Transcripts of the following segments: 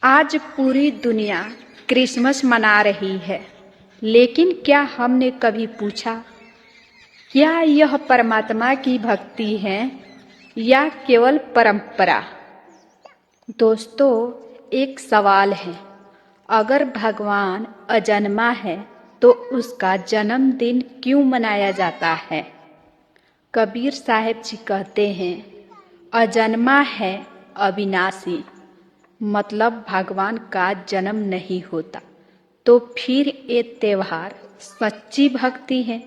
आज पूरी दुनिया क्रिसमस मना रही है, लेकिन क्या हमने कभी पूछा, क्या यह परमात्मा की भक्ति है या केवल परंपरा? दोस्तों, एक सवाल है, अगर भगवान अजन्मा है तो उसका जन्मदिन क्यों मनाया जाता है? कबीर साहब जी कहते हैं, अजन्मा है अविनाशी, मतलब भगवान का जन्म नहीं होता। तो फिर ये त्यौहार सच्ची भक्ति है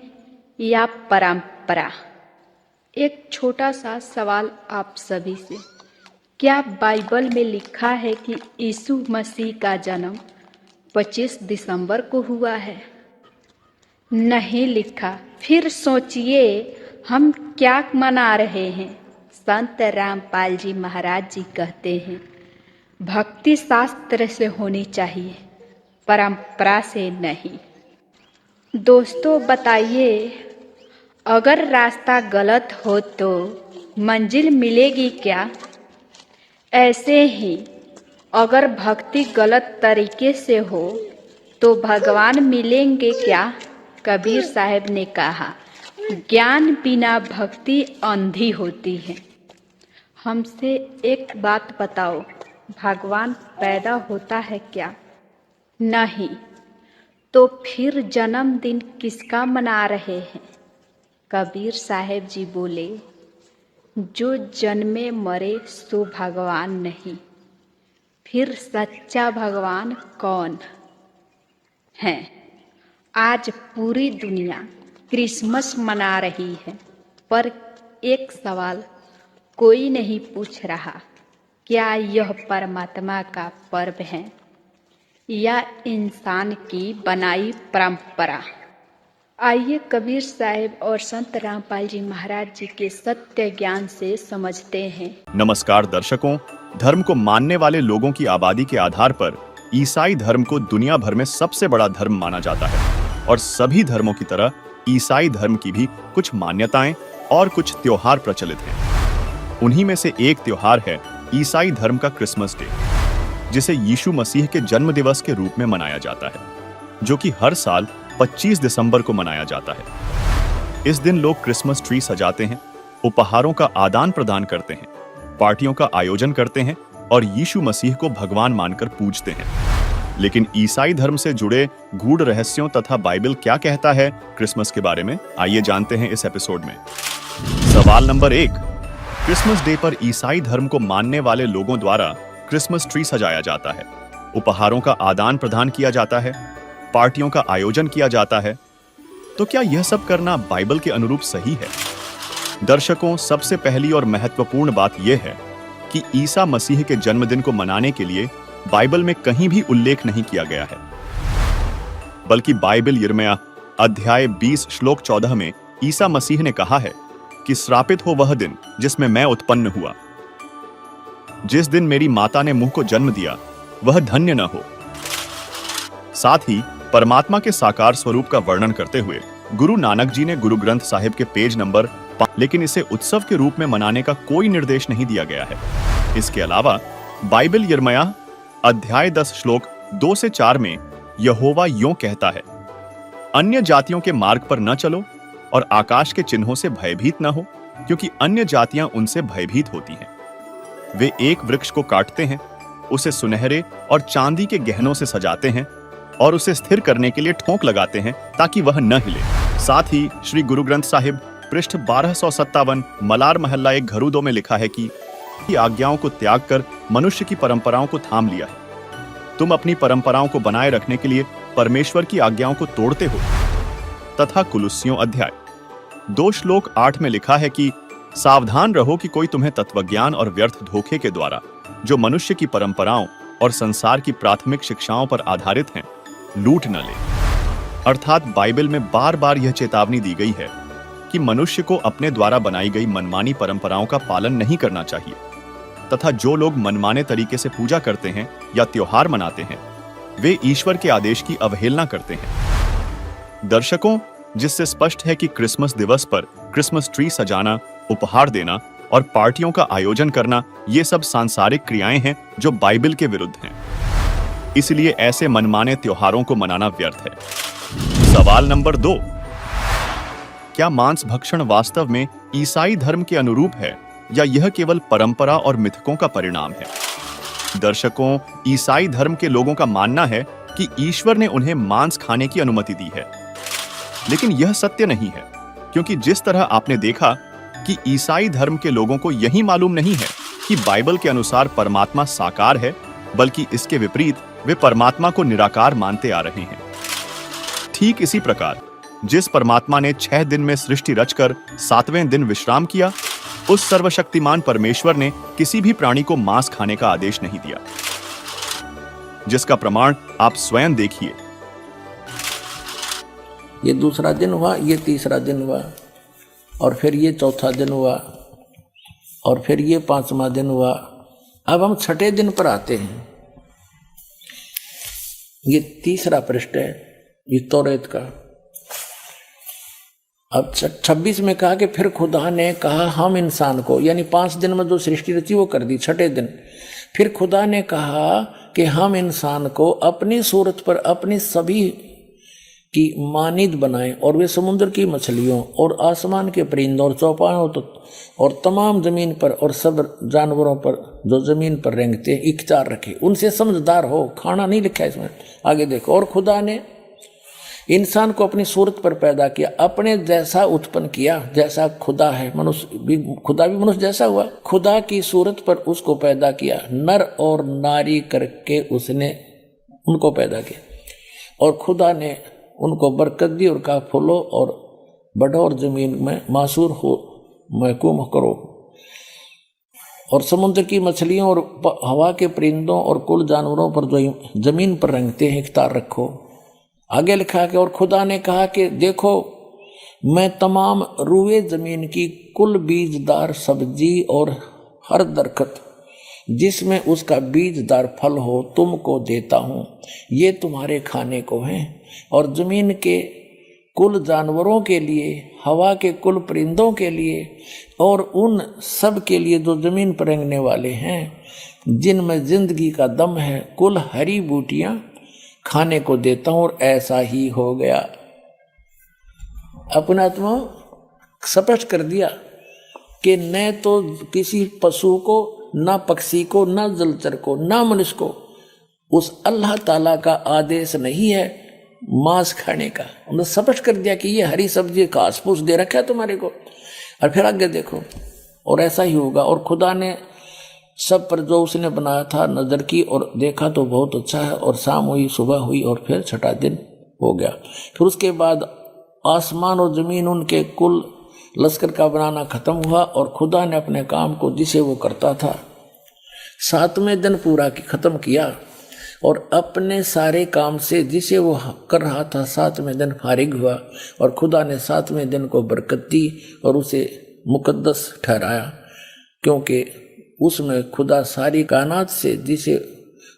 या परंपरा? एक छोटा सा सवाल आप सभी से, क्या बाइबल में लिखा है कि यीशु मसीह का जन्म 25 दिसंबर को हुआ है? नहीं लिखा। फिर सोचिए हम क्या मना रहे हैं। संत रामपाल जी महाराज जी कहते हैं, भक्ति शास्त्र से होनी चाहिए, परंपरा से नहीं। दोस्तों बताइए, अगर रास्ता गलत हो तो मंजिल मिलेगी क्या? ऐसे ही अगर भक्ति गलत तरीके से हो तो भगवान मिलेंगे क्या? कबीर साहब ने कहा, ज्ञान बिना भक्ति अंधी होती है। हमसे एक बात बताओ, भगवान पैदा होता है क्या? नहीं। तो फिर जन्मदिन किसका मना रहे हैं? कबीर साहब जी बोले, जो जन्मे मरे सो भगवान नहीं। फिर सच्चा भगवान कौन है? आज पूरी दुनिया क्रिसमस मना रही है, पर एक सवाल कोई नहीं पूछ रहा, क्या यह परमात्मा का पर्व है या इंसान की बनाई परंपरा? आइए कबीर साहब और संत रामपाल जी महाराज जी के सत्य ज्ञान से समझते हैं। नमस्कार दर्शकों, धर्म को मानने वाले लोगों की आबादी के आधार पर ईसाई धर्म को दुनिया भर में सबसे बड़ा धर्म माना जाता है और सभी धर्मों की तरह ईसाई धर्म की भी कुछ मान्यताएं और कुछ त्योहार प्रचलित हैं। उन्हीं में से एक त्योहार है ईसाई धर्म का क्रिसमस डे, जिसे यीशु मसीह के जन्म दिवस के रूप में मनाया जाता है, जो कि हर साल 25 दिसंबर को मनाया जाता है। इस दिन लोग क्रिसमस ट्री सजाते हैं, उपहारों का आदान प्रदान करते हैं, पार्टियों का आयोजन करते हैं और यीशु मसीह को भगवान मानकर पूजते हैं। लेकिन ईसाई धर्म से जुड़े गूढ़ रहस्यों तथा बाइबल क्या कहता है क्रिसमस के बारे में, आइए जानते हैं इस एपिसोड में। सवाल नंबर 1, क्रिसमस डे पर ईसाई धर्म को मानने वाले लोगों द्वारा क्रिसमस ट्री सजाया जाता है, उपहारों का आदान प्रदान किया जाता है, पार्टियों का आयोजन किया जाता है। तो क्या यह सब करना बाइबल के अनुरूप सही है? दर्शकों, सबसे पहली और महत्वपूर्ण बात यह है कि ईसा मसीह के जन्मदिन को मनाने के लिए बाइबल में कहीं भी उल्लेख नहीं किया गया है, बल्कि बाइबल यिर्मयाह अध्याय 20 श्लोक 14 में ईसा मसीह ने कहा है कि श्रापित हो वह दिन जिसमें मैं उत्पन्न हुआ। जिस दिन मेरी माता ने मुझ को जन्म दिया वह धन्य न हो। साथ ही परमात्मा के साकार स्वरूप का वर्णन करते हुए गुरु नानक जी ने गुरु ग्रंथ साहिब के पेज नंबर 5, लेकिन इसे उत्सव के रूप में मनाने का कोई निर्देश नहीं दिया गया है। इसके अलावा बाइबल यिर्मयाह अध्याय 10 श्लोक 2 से 4 में यहोवा यों कहता है, अन्य जातियों के मार्ग पर न चलो और आकाश के चिन्हों से भयभीत न हो, क्योंकि अन्य जातियां उनसे भयभीत होती हैं। वे एक वृक्ष को काटते हैं, उसे सुनहरे और चांदी के गहनों से सजाते हैं और उसे स्थिर करने के लिए ठोंक लगाते हैं ताकि वह न हिले। साथ ही श्री गुरु ग्रंथ साहिब पृष्ठ 1257 मलार महल्ला एक घरूदो में लिखा है कि आज्ञाओं को त्याग कर मनुष्य की परंपराओं को थाम लिया है। तुम अपनी परंपराओं को बनाए रखने के लिए परमेश्वर की आज्ञाओं को तोड़ते हो। तथा कुलुस्सियों अध्याय 2 श्लोक 8 में लिखा है कि सावधान रहो कि कोई तुम्हें तत्वज्ञान और व्यर्थ धोखे के द्वारा, जो मनुष्य की परंपराओं और संसार की प्राथमिक शिक्षाओं पर आधारित हैं, लूट न ले। अर्थात बाइबल में बार बार यह चेतावनी दी गई है कि मनुष्य को अपने द्वारा बनाई गई मनमानी परंपराओं का पालन नहीं करना चाहिए, तथा जो लोग मनमाने तरीके से पूजा करते हैं या त्योहार मनाते हैं, वे ईश्वर के आदेश की अवहेलना करते हैं। दर्शकों, जिससे स्पष्ट है कि क्रिसमस दिवस पर क्रिसमस ट्री सजाना, उपहार देना और पार्टियों का आयोजन करना, ये सब सांसारिक क्रियाएं हैं जो बाइबल के विरुद्ध हैं। इसलिए ऐसे मनमाने त्योहारों को मनाना व्यर्थ है। सवाल नंबर 2, क्या मांस भक्षण वास्तव में ईसाई धर्म के अनुरूप है या यह केवल परंपरा और मिथकों का परिणाम है? दर्शकों, ईसाई धर्म के लोगों का मानना है कि ईश्वर ने उन्हें मांस खाने की अनुमति दी है, लेकिन यह सत्य नहीं है, क्योंकि जिस तरह आपने देखा कि ईसाई धर्म के लोगों को यही मालूम नहीं है कि बाइबल के अनुसार परमात्मा साकार है, बल्कि इसके विपरीत वे परमात्मा को निराकार मानते आ रहे हैं। ठीक इसी प्रकार जिस परमात्मा ने 6 दिन में सृष्टि रचकर 7वें दिन विश्राम किया, उस सर्वशक्तिमान परमेश्वर ने किसी भी प्राणी को मांस खाने का आदेश नहीं दिया, जिसका प्रमाण आप स्वयं देखिए। ये दूसरा दिन हुआ, ये तीसरा दिन हुआ, और फिर ये चौथा दिन हुआ, और फिर ये 5वां दिन हुआ। अब हम 6ठे दिन पर आते हैं। ये तीसरा पृष्ठ है, ये तौरेत का। अब 26 में कहा कि फिर खुदा ने कहा हम इंसान को, यानी 5 दिन में जो सृष्टि रची वो कर दी, 6ठे दिन फिर खुदा ने कहा कि हम इंसान को अपनी सूरत पर अपनी सभी की मानिद बनाएं, और वे समुद्र की मछलियों और आसमान के परिंदों और चौपायों और तमाम जमीन पर और सब जानवरों पर जो जमीन पर रेंगते हैं इख्तियार रखे, उनसे समझदार हो। खाना नहीं लिखा है इसमें, आगे देखो। और खुदा ने इंसान को अपनी सूरत पर पैदा किया, अपने जैसा उत्पन्न किया, जैसा खुदा है। मनुष्य भी, खुदा भी मनुष्य जैसा हुआ। खुदा की सूरत पर उसको पैदा किया, नर और नारी करके उसने उनको पैदा किया। और खुदा ने उनको बरकत दी और कहा फूलो और बढ़ो और जमीन में मासूर हो, महकूम करो, और समुद्र की मछलियों और हवा के परिंदों और कुल जानवरों पर जो जमीन पर रेंगते हैं इख्तियार रखो। आगे लिखा कि और खुदा ने कहा कि देखो मैं तमाम रुए जमीन की कुल बीजदार सब्जी और हर दरखत जिसमें उसका बीजदार फल हो तुमको देता हूँ, ये तुम्हारे खाने को हैं। और जमीन के कुल जानवरों के लिए, हवा के कुल परिंदों के लिए और उन सब के लिए जो जमीन पर रेंगने वाले हैं, जिनमें जिंदगी का दम है, कुल हरी बूटियां खाने को देता हूं। और ऐसा ही हो गया। अपने आत्मा स्पष्ट कर दिया कि न तो किसी पशु को, ना पक्षी को, ना जलचर को, ना मनुष्य को उस अल्लाह ताला का आदेश नहीं है मांस खाने का। उन्होंने स्पष्ट कर दिया कि ये हरी सब्जी घास फूस दे रखा है तुम्हारे को। और फिर आगे देखो, और ऐसा ही होगा। और खुदा ने सब पर जो उसने बनाया था नजर की और देखा तो बहुत अच्छा है। और शाम हुई, सुबह हुई, और फिर 6ठा दिन हो गया। फिर उसके बाद आसमान और जमीन उनके कुल लश्कर का बनाना खत्म हुआ। और खुदा ने अपने काम को जिसे वो करता था 7वें दिन पूरा खत्म किया, और अपने सारे काम से जिसे वो कर रहा था 7वें दिन फारिग हुआ। और खुदा ने 7वें दिन को बरकत दी और उसे मुकद्दस ठहराया, क्योंकि उसमें खुदा सारी कायनात से जिसे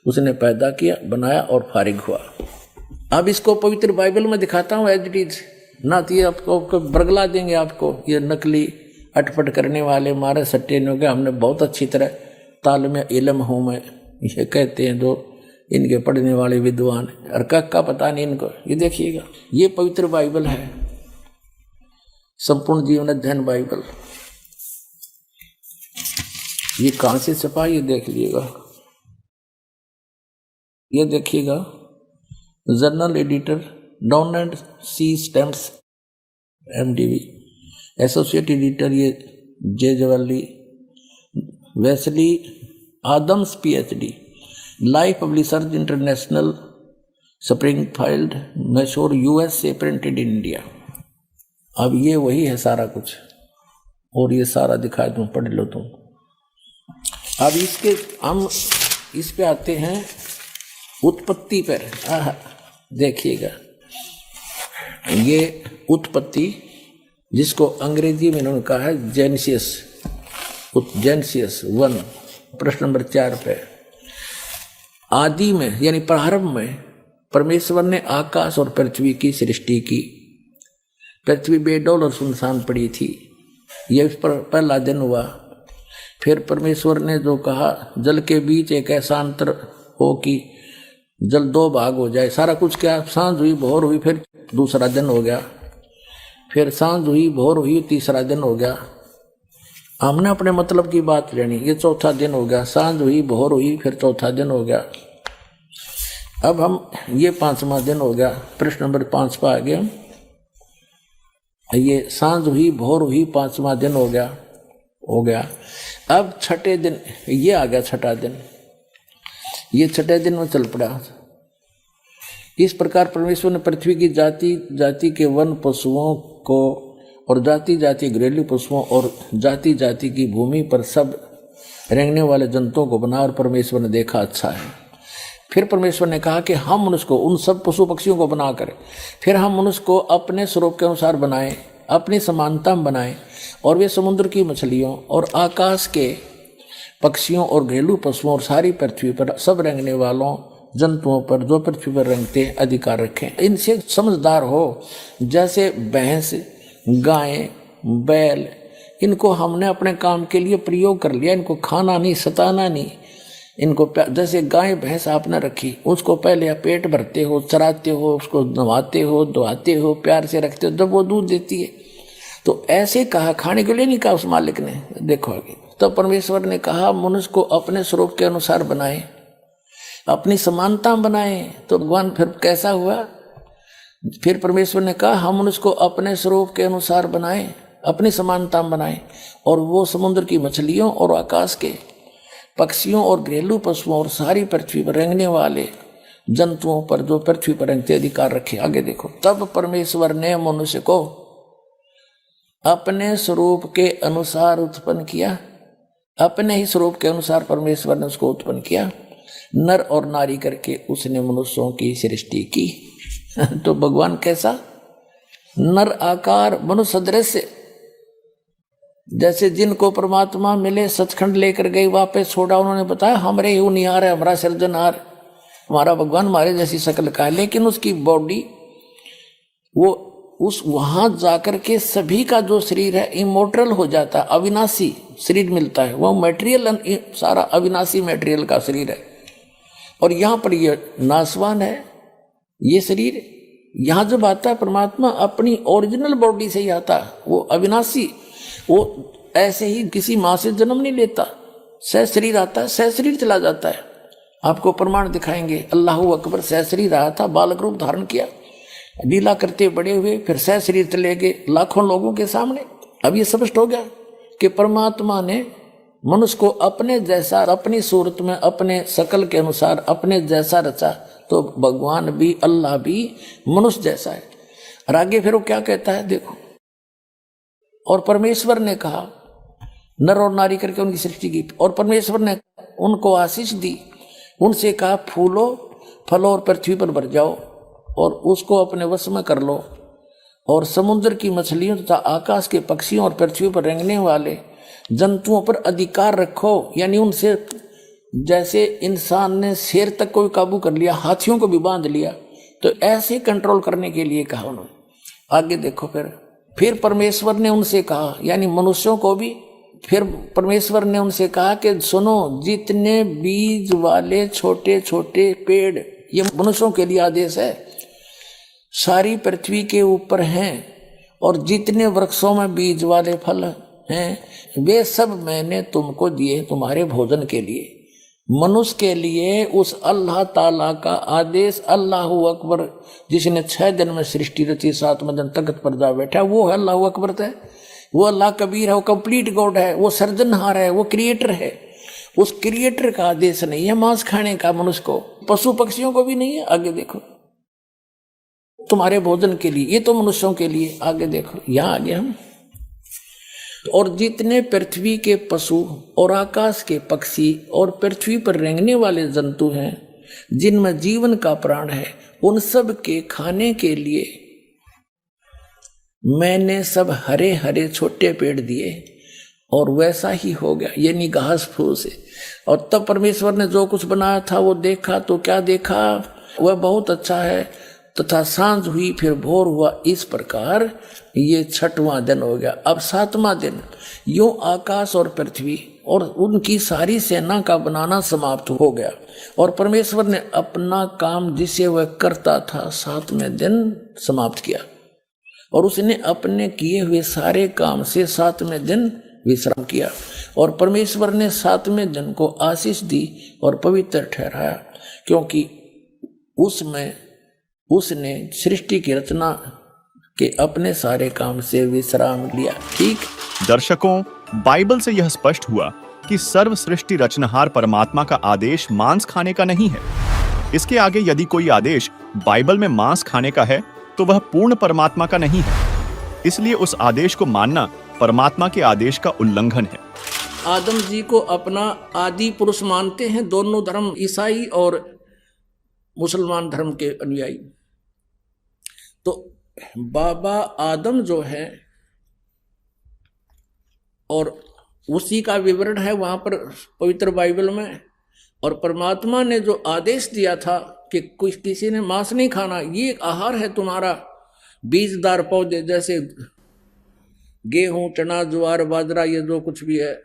उसने पैदा किया, बनाया और फारिग हुआ। अब इसको पवित्र बाइबल में दिखाता हूँ एज इट इज, ना तो ये आपको बरगला देंगे आपको, ये नकली अटपट करने वाले मारे सट्टे ने हो गए। हमने बहुत अच्छी तरह ताल में इल्म हूँ मैं, ये कहते हैं जो इनके पढ़ने वाले विद्वान, और का पता नहीं इनको। ये देखिएगा, ये पवित्र बाइबल है, संपूर्ण जीवन अध्ययन बाइबल। ये कहां से छपा ये देख लीजिएगा। ये देखिएगा, journal editor Donald C Stamps MDV, associate editor ये जे जवाली, Wesley Adams PhD, life publishers international, Springfield, Missouri, USA, printed in India. अब ये वही है सारा कुछ, और ये सारा दिखा दूं, पढ़ लो तुम। अब इसके हम इस पे आते हैं उत्पत्ति पर। देखिएगा, ये उत्पत्ति जिसको अंग्रेजी में इन्होंने कहा है जेनेसिस 1, प्रश्न नंबर 4 पे। आदि में यानी प्रारंभ में परमेश्वर ने आकाश और पृथ्वी की सृष्टि की। पृथ्वी बेडौल और सुनसान पड़ी थी, यह पहला दिन हुआ। फिर परमेश्वर ने जो कहा, जल के बीच एक ऐसा अंतर हो कि जल दो भाग हो जाए, सारा कुछ क्या, सांझ हुई भोर हुई फिर दूसरा दिन हो गया, फिर सांझ हुई भोर हुई तीसरा दिन हो गया। हमने अपने मतलब की बात लेनी, ये चौथा दिन हो गया, सांझ हुई भोर हुई फिर चौथा दिन हो गया। अब हम ये 5वां दिन हो गया, प्रश्न नंबर 5 पर आ गए हम। ये सांझ हुई भोर हुई 5वां दिन हो गया। अब छठे दिन ये आ गया, छठा दिन, ये छठे दिन में चल पड़ा। इस प्रकार परमेश्वर ने पृथ्वी की जाति जाति के वन पशुओं को और जाति जाति घरेलू पशुओं और जाति जाति की भूमि पर सब रेंगने वाले जंतुओं को बना, और परमेश्वर ने देखा अच्छा है। फिर परमेश्वर ने कहा कि हम मनुष्य को, उन सब पशु पक्षियों को बना कर फिर हम मनुष्य को अपने स्वरूप के अनुसार बनाएं, अपनी समानता में बनाएं, और वे समुद्र की मछलियों और आकाश के पक्षियों और घरेलू पशुओं और सारी पृथ्वी पर सब रेंगने वालों जंतुओं पर जो पृथ्वी पर रेंगते अधिकार रखें। इनसे समझदार हो, जैसे भैंस, गाय, बैल, इनको हमने अपने काम के लिए प्रयोग कर लिया, इनको खाना नहीं, सताना नहीं, इनको जैसे गाय भैंस आपने रखी, उसको पहले आप पेट भरते हो, चराते हो, उसको नहवाते हो, धोआते हो, प्यार से रखते हो, जब वो दूध देती है। तो ऐसे कहा, खाने के लिए नहीं कहा उस मालिक ने। देखो आगे, तो परमेश्वर ने कहा मनुष्य को अपने स्वरूप के अनुसार बनाए, अपनी समानता बनाए। तो भगवान फिर कैसा हुआ, फिर परमेश्वर ने कहा हम मनुष्य को अपने स्वरूप के अनुसार बनाए, अपनी समानता बनाए, और वो समुद्र की मछलियों और आकाश के पक्षियों और घरेलू पशुओं और सारी पृथ्वी पर रेंगने वाले जंतुओं पर जो पृथ्वी पर रेंगते अधिकार रखे। आगे देखो, तब परमेश्वर ने मनुष्य को अपने स्वरूप के अनुसार उत्पन्न किया, अपने ही स्वरूप के अनुसार परमेश्वर ने उसको उत्पन्न किया, नर और नारी करके उसने मनुष्यों की सृष्टि की। तो भगवान कैसा, नर आकार मनुष्य सदृश, जैसे जिनको परमात्मा मिले सचखंड लेकर गए, वापस छोड़ा, उन्होंने बताया हमरे ही निहार है, हमारा सृजनहार, हमारा भगवान हमारे जैसी शक्ल का है, लेकिन उसकी बॉडी वो उस वहां जाकर के सभी का जो शरीर है इमोर्टल हो जाता है, अविनाशी शरीर मिलता है, वो मटेरियल सारा अविनाशी मटेरियल का शरीर है। और यहाँ पर ये नाशवान है ये शरीर। यहाँ जब आता है परमात्मा अपनी ओरिजिनल बॉडी से ही आता है, वो अविनाशी, वो ऐसे ही किसी माँ से जन्म नहीं लेता, सह शरीर आता है, सह शरीर चला जाता है। आपको प्रमाण दिखाएंगे, अल्लाहू अकबर सह शरीर आया था, बालक रूप धारण किया, लीला करते बड़े हुए, फिर सह शरीर चले गए लाखों लोगों के सामने। अब ये स्पष्ट हो गया कि परमात्मा ने मनुष्य को अपने जैसा, अपनी सूरत में, अपने शकल के अनुसार अपने जैसा रचा। तो भगवान भी, अल्लाह भी मनुष्य जैसा है। और आगे फिर वो क्या कहता है देखो, और परमेश्वर ने कहा नर और नारी करके उनकी सृष्टि की, और परमेश्वर ने उनको आशीष दी, उनसे कहा फूलो फलो और पृथ्वी पर भर जाओ और उसको अपने वश में कर लो, और समुद्र की मछलियों तथा आकाश के पक्षियों और पृथ्वी पर रेंगने वाले जंतुओं पर अधिकार रखो। यानी उनसे, जैसे इंसान ने शेर तक को काबू कर लिया, हाथियों को भी बांध लिया, तो ऐसे कंट्रोल करने के लिए कहा उन्होंने। आगे देखो, फिर परमेश्वर ने उनसे कहा, यानी मनुष्यों को भी, फिर परमेश्वर ने उनसे कहा कि सुनो, जितने बीज वाले छोटे छोटे पेड़, ये मनुष्यों के लिए आदेश है, सारी पृथ्वी के ऊपर हैं, और जितने वृक्षों में बीज वाले फल हैं, वे सब मैंने तुमको दिए तुम्हारे भोजन के लिए। मनुष्य के लिए उस अल्लाह ताला का आदेश, अल्लाहू अकबर, जिसने 6 दिन में सृष्टि रची, 7वें दिन तख्त पर जा बैठा, वो है अल्लाहू अकबर है, वो अल्लाह कबीर है, वो कंप्लीट गॉड है, वो सर्जनहार है, वो क्रिएटर है। उस क्रिएटर का आदेश नहीं है मांस खाने का मनुष्य को, पशु पक्षियों को भी नहीं है। आगे देखो, तुम्हारे भोजन के लिए, ये तो मनुष्यों के लिए। आगे देखो, यहां आगे हम, और जितने पृथ्वी के पशु और आकाश के पक्षी और पृथ्वी पर रेंगने वाले जंतु हैं, जिनमें जीवन का प्राण है, उन सब के खाने के लिए मैंने सब हरे हरे छोटे पेड़ दिए, और वैसा ही हो गया, यानी घास फूस से। और तब परमेश्वर ने जो कुछ बनाया था वो देखा, तो क्या देखा, वह बहुत अच्छा है। तथा सांझ हुई फिर भोर हुआ, इस प्रकार ये 6वां दिन हो गया। अब 7वां दिन, यूं आकाश और पृथ्वी और उनकी सारी सेना का बनाना समाप्त हो गया। और परमेश्वर ने अपना काम जिसे वह करता था 7वें दिन समाप्त किया, और उसने अपने किए हुए सारे काम से 7वें दिन विश्राम किया। और परमेश्वर ने 7वें दिन को आशीष दी और पवित्र ठहराया, क्योंकि उसमें उसने सृष्टि की रचना के अपने सारे काम से विश्राम लिया। ठीक दर्शकों, बाइबल से यह स्पष्ट हुआ कि सर्व सृष्टि रचनहार परमात्मा का आदेश मांस खाने का नहीं है। इसके आगे यदि कोई आदेश बाइबल में मांस खाने का है तो वह पूर्ण परमात्मा का नहीं है। इसलिए उस आदेश को मानना परमात्मा के आदेश का उल्लंघन है। आदम जी को अपना आदि पुरुष मानते हैं दोनों धर्म, ईसाई और मुसलमान धर्म के अनुयायी। तो बाबा आदम जो है, और उसी का विवरण है वहां पर पवित्र बाइबल में। और परमात्मा ने जो आदेश दिया था कि किसी ने मांस नहीं खाना, ये एक आहार है तुम्हारा, बीजदार पौधे जैसे गेहूं, चना, ज्वार, बाजरा, ये जो कुछ भी है,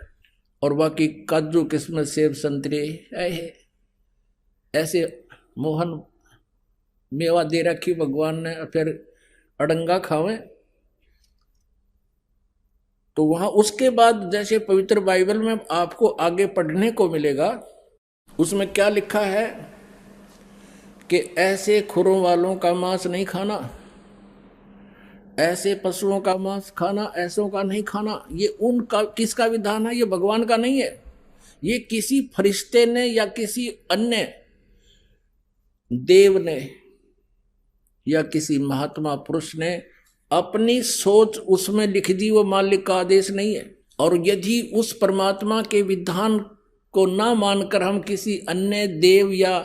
और बाकी काजू, किस्मत, सेब, संतरे, ऐसे मोहन मेवा दे रखी भगवान ने, फिर अड़ंगा खावें। तो वहां उसके बाद जैसे पवित्र बाइबल में आपको आगे पढ़ने को मिलेगा, उसमें क्या लिखा है कि ऐसे खुरों वालों का मांस नहीं खाना, ऐसे पशुओं का मांस खाना, ऐसों का नहीं खाना। ये उनका किसका विधान है? ये भगवान का नहीं है। ये किसी फरिश्ते ने या किसी अन्य देव ने या किसी महात्मा पुरुष ने अपनी सोच उसमें लिख दी, वो मालिक का आदेश नहीं है। और यदि उस परमात्मा के विधान को ना मानकर हम किसी अन्य देव या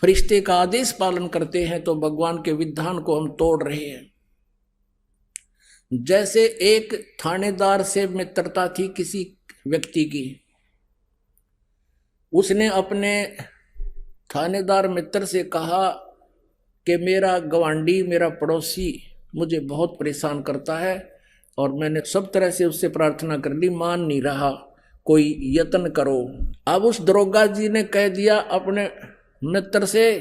फरिश्ते का आदेश पालन करते हैं तो भगवान के विधान को हम तोड़ रहे हैं। जैसे एक थानेदार से मित्रता थी किसी व्यक्ति की, उसने अपने थानेदार मित्र से कहा कि मेरा गवांडी, मेरा पड़ोसी मुझे बहुत परेशान करता है, और मैंने सब तरह से उससे प्रार्थना कर ली, मान नहीं रहा, कोई यत्न करो। अब उस दरोगा जी ने कह दिया अपने मित्र से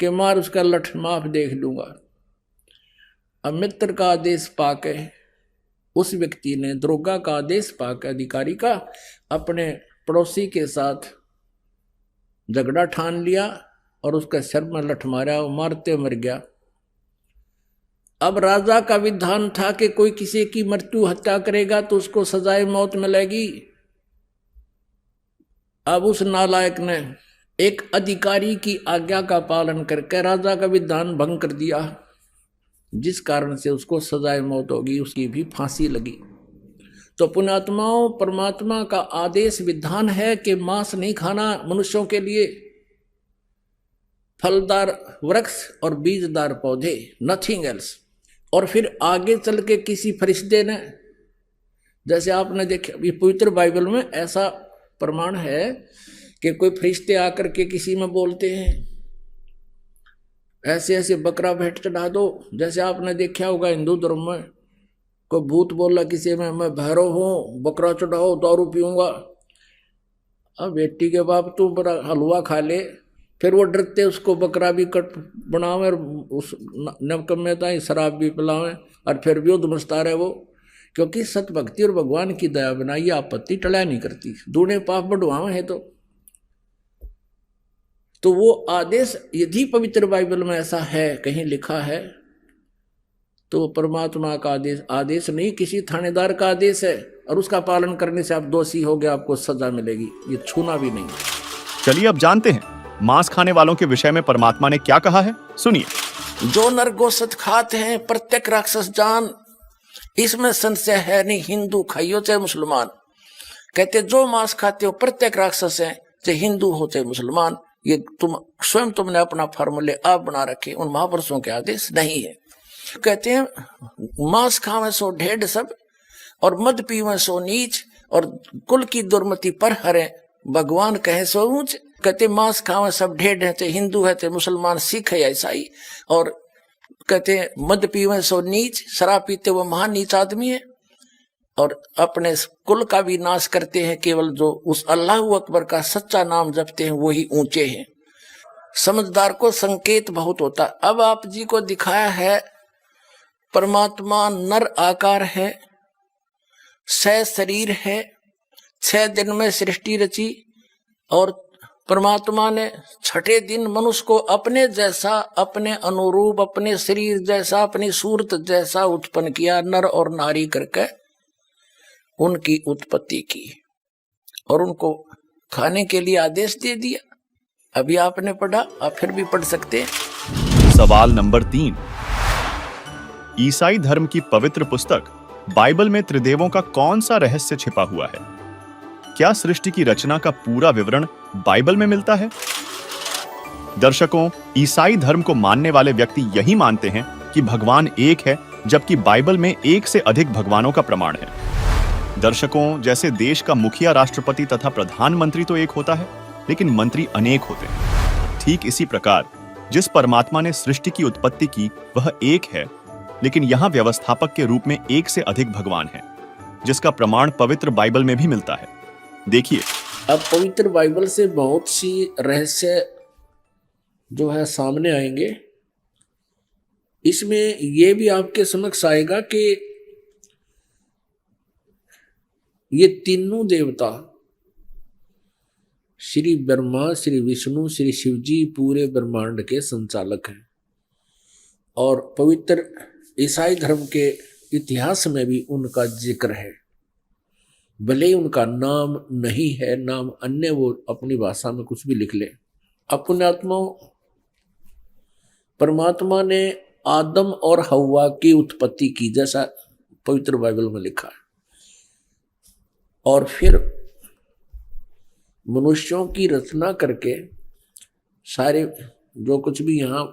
कि मार उसका लठ, माफ देख लूंगा। अब मित्र का आदेश पाके उस व्यक्ति ने, दरोगा का आदेश पाके, अधिकारी का, अपने पड़ोसी के साथ झगड़ा ठान लिया और उसके सिर में लठ मारा, वो मारते मर गया। अब राजा का विधान था कि कोई किसी की मृत्यु हत्या करेगा तो उसको सजाए मौत मिलेगी। अब उस नालायक ने एक अधिकारी की आज्ञा का पालन करके राजा का विधान भंग कर दिया, जिस कारण से उसको सजाए मौत होगी, उसकी भी फांसी लगी। तो पुण्यात्माओं, परमात्मा का आदेश विधान है कि मांस नहीं खाना मनुष्यों के लिए, फलदार वृक्ष और बीजदार पौधे, नथिंग एल्स। और फिर आगे चल के किसी फरिश्ते ने, जैसे आपने देखा ये पवित्र बाइबल में ऐसा प्रमाण है कि कोई फरिश्ते आकर के किसी में बोलते हैं ऐसे ऐसे बकरा भेंट चढ़ा दो। जैसे आपने देखा होगा हिंदू धर्म में कोई भूत बोला किसी में, मैं भैरव हूं, बकरा चढ़ाओ, दारू पीऊंगा। अब बेटी के बाप तू बड़ा हलवा खा ले, फिर वो डरते उसको बकरा भी कट बनावे और उस नवकम्यता ही शराब भी पिलावे, और फिर भी मचता रहे वो, क्योंकि सत भक्ति और भगवान की दया बिना ये आपत्ति टला नहीं करती, दूने पाप बढ़वावे है। तो वो आदेश यदि पवित्र बाइबल में ऐसा है, कहीं लिखा है, तो परमात्मा का आदेश नहीं, किसी थानेदार का आदेश है, और उसका पालन करने से आप दोषी हो गए, आपको सजा मिलेगी, ये छूना भी नहीं। चलिए अब जानते हैं मांस खाने वालों के विषय में परमात्मा ने क्या कहा है, सुनिए। जो नर गोश्त खाते हैं प्रत्येक राक्षस जान, इसमें संशय है नहीं, हिंदू खाइयो चाहे मुसलमान। कहते जो मांस खाते हो प्रत्येक राक्षस है, चाहे हिंदू हो चाहे मुसलमान। ये तुमने अपना फार्मूले आप बना रखे, उन महापुरुषों के आदेश नहीं है। कहते हैं मांस खावे सो ढेढ़ सब, और मद पीवे सो नीच, और कुल की दुर्मति पर हरे, भगवान कहे सो ऊंच। कहते मांस खावे सब ढेढ़ है, चाहे हिंदू है, चाहे मुसलमान, सिख है या ईसाई। और कहते हैं मद पीवे सो नीच, शराब पीते वो महान नीच आदमी है। और अपने कुल का भी नाश करते हैं। केवल जो उस अल्लाह अकबर का सच्चा नाम जपते हैं वही ऊंचे हैं। समझदार को संकेत बहुत होता। अब आप जी को दिखाया है परमात्मा नर आकार है, 6 शरीर है, 6 दिन में सृष्टि रची और परमात्मा ने छठे दिन मनुष्य को अपने जैसा, अपने अनुरूप, अपने शरीर जैसा, अपनी सूरत जैसा उत्पन्न किया, नर और नारी करके उनकी उत्पत्ति की और उनको खाने के लिए आदेश दे दिया। अभी आपने पढ़ा, आप फिर भी पढ़ सकते हैं। सवाल नंबर 3, ईसाई धर्म की पवित्र पुस्तक बाइबल में त्रिदेवों का कौन सा रहस्य छिपा हुआ है? क्या सृष्टि की रचना का पूरा विवरण बाइबल में मिलता है? दर्शकों, ईसाई धर्म को मानने वाले व्यक्ति यही मानते हैं कि भगवान एक है, जबकि बाइबल में एक से अधिक भगवानों का प्रमाण है। दर्शकों, जैसे देश का मुखिया, राष्ट्रपति तथा प्रधानमंत्री तो एक होता है, लेकिन मंत्री अनेक होते हैं। ठीक इसी प्रकार जिस परमात्मा ने सृष्टि की उत्पत्ति की वह एक है, लेकिन यहाँ व्यवस्थापक के रूप में एक से अधिक भगवान हैं, जिसका प्रमाण पवित्र बाइबल में भी मिलता है। देखिए, अब पवित्र बाइबल से बहुत सी रहस्य जो है सामने आएंगे। इसमें यह भी आपके समक्ष आएगा कि ये तीनों देवता श्री ब्रह्मा, श्री विष्णु, श्री शिव जी पूरे ब्रह्मांड के संचालक हैं और पवित्र ईसाई धर्म के इतिहास में भी उनका जिक्र है। भले ही उनका नाम नहीं है, नाम अन्य वो अपनी भाषा में कुछ भी लिख ले। अपने आत्मा परमात्मा ने आदम और हव्वा की उत्पत्ति की, जैसा पवित्र बाइबल में लिखा है, और फिर मनुष्यों की रचना करके सारे जो कुछ भी यहाँ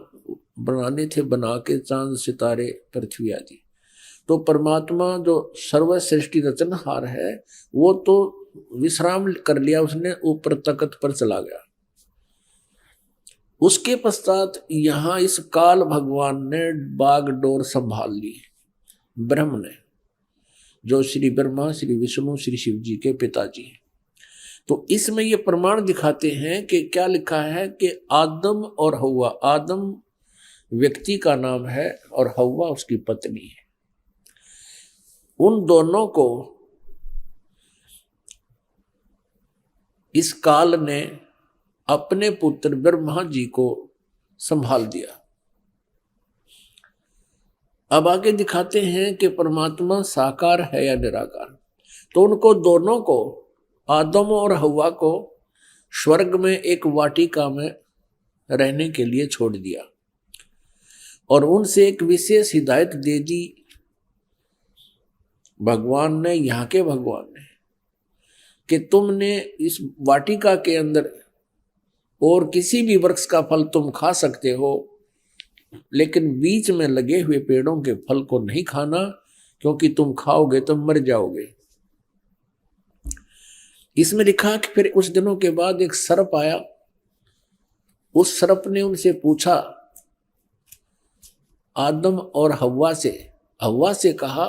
बनाने थे बना के, चांद, सितारे, पृथ्वी आदि। तो परमात्मा जो सर्वश्रेष्ठी रचनहार है वो तो विश्राम कर लिया, उसने ऊपर तख्त पर चला गया। उसके पश्चात यहाँ इस काल भगवान ने बागडोर संभाल ली, ब्रह्म ने, जो श्री ब्रह्मा, श्री विष्णु, श्री शिव जी के पिताजी हैं। तो इसमें ये प्रमाण दिखाते हैं कि क्या लिखा है कि आदम और हव्वा, आदम व्यक्ति का नाम है और हव्वा उसकी पत्नी है। उन दोनों को इस काल ने अपने पुत्र ब्रह्मा जी को संभाल दिया। अब आगे दिखाते हैं कि परमात्मा साकार है या निराकार। तो उनको दोनों को, आदम और हव्वा को, स्वर्ग में एक वाटिका में रहने के लिए छोड़ दिया और उनसे एक विशेष हिदायत दे दी भगवान ने, यहाँ के भगवान ने, कि तुमने इस वाटिका के अंदर और किसी भी वृक्ष का फल तुम खा सकते हो, लेकिन बीच में लगे हुए पेड़ों के फल को नहीं खाना, क्योंकि तुम खाओगे तो मर जाओगे। इसमें लिखा कि फिर उस दिनों के बाद एक सर्प आया। उस सर्प ने उनसे पूछा, आदम और हव्वा से कहा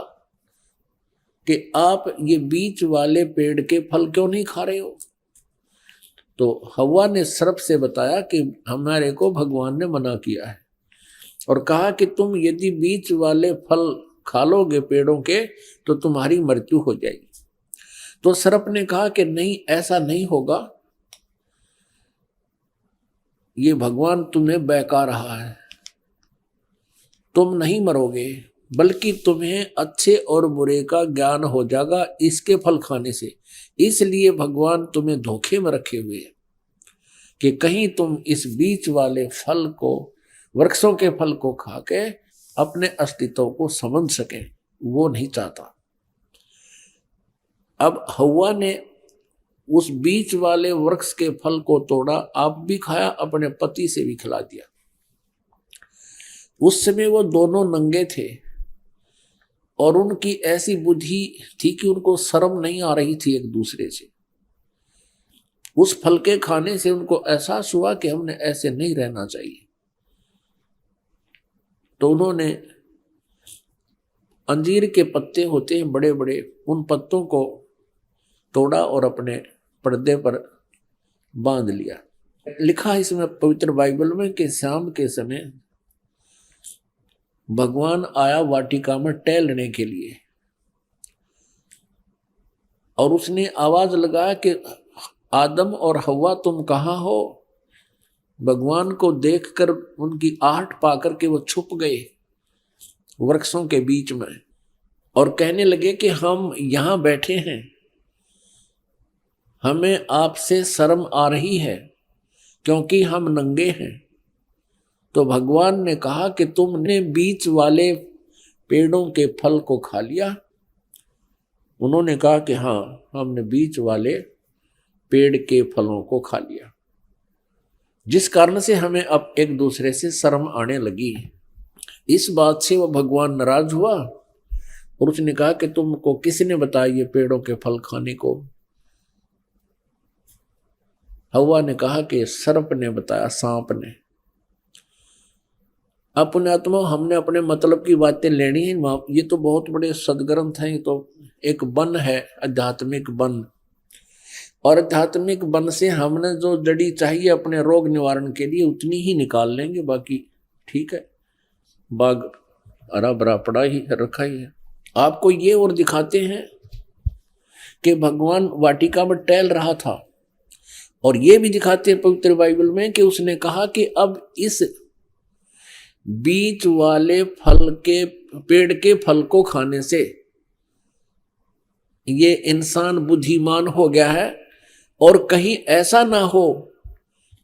कि आप ये बीच वाले पेड़ के फल क्यों नहीं खा रहे हो? तो हव्वा ने सर्प से बताया कि हमारे को भगवान ने मना किया है और कहा कि तुम यदि बीच वाले फल खा लोगे पेड़ों के तो तुम्हारी मृत्यु हो जाएगी। तो सर्प ने कहा कि नहीं, ऐसा नहीं होगा, ये भगवान तुम्हें बहका रहा है, तुम नहीं मरोगे, बल्कि तुम्हें अच्छे और बुरे का ज्ञान हो जाएगा इसके फल खाने से। इसलिए भगवान तुम्हें धोखे में रखे हुए हैं कि कहीं तुम इस बीच वाले फल को, वृक्षों के फल को खा के अपने अस्तित्व को समझ सके, वो नहीं चाहता। अब हव्वा ने उस बीच वाले वृक्ष के फल को तोड़ा, आप भी खाया, अपने पति से भी खिला दिया। उस समय वो दोनों नंगे थे और उनकी ऐसी बुद्धि थी कि उनको शर्म नहीं आ रही थी एक दूसरे से। उस फल के खाने से उनको एहसास हुआ कि हमने ऐसे नहीं रहना चाहिए। तो उन्होंने अंजीर के पत्ते होते हैं बड़े बड़े, उन पत्तों को तोड़ा और अपने पर्दे पर बांध लिया। लिखा है इसमें पवित्र बाइबल में कि शाम के समय भगवान आया वाटिका में टहलने के लिए, और उसने आवाज लगाया कि आदम और हव्वा तुम कहाँ हो। भगवान को देखकर उनकी आहट पाकर के वो छुप गए वृक्षों के बीच में और कहने लगे कि हम यहां बैठे हैं, हमें आपसे शर्म आ रही है क्योंकि हम नंगे हैं। तो भगवान ने कहा कि तुमने बीच वाले पेड़ों के फल को खा लिया। उन्होंने कहा कि हाँ, हमने बीच वाले पेड़ के फलों को खा लिया, जिस कारण से हमें अब एक दूसरे से शर्म आने लगी। इस बात से वह भगवान नाराज हुआ और उसने कहा कि तुमको किसने बताया ये पेड़ों के फल खाने को। हव्वा ने कहा कि सर्प ने बताया, सांप ने। अपने आत्मा हमने अपने मतलब की बातें लेनी है। ये तो बहुत बड़े सदग्रंथ हैं, ये तो एक वन है, आध्यात्मिक वन, और आध्यात्मिक वन से हमने जो जड़ी चाहिए अपने रोग निवारण के लिए उतनी ही निकाल लेंगे, बाकी ठीक है, बाग हरा भरा पड़ा ही रखा ही है। आपको ये और दिखाते हैं कि भगवान वाटिका में टहल रहा था, और ये भी दिखाते हैं पवित्र बाइबल में कि उसने कहा कि अब इस बीच वाले फल के पेड़ के फल को खाने से ये इंसान बुद्धिमान हो गया है, और कहीं ऐसा ना हो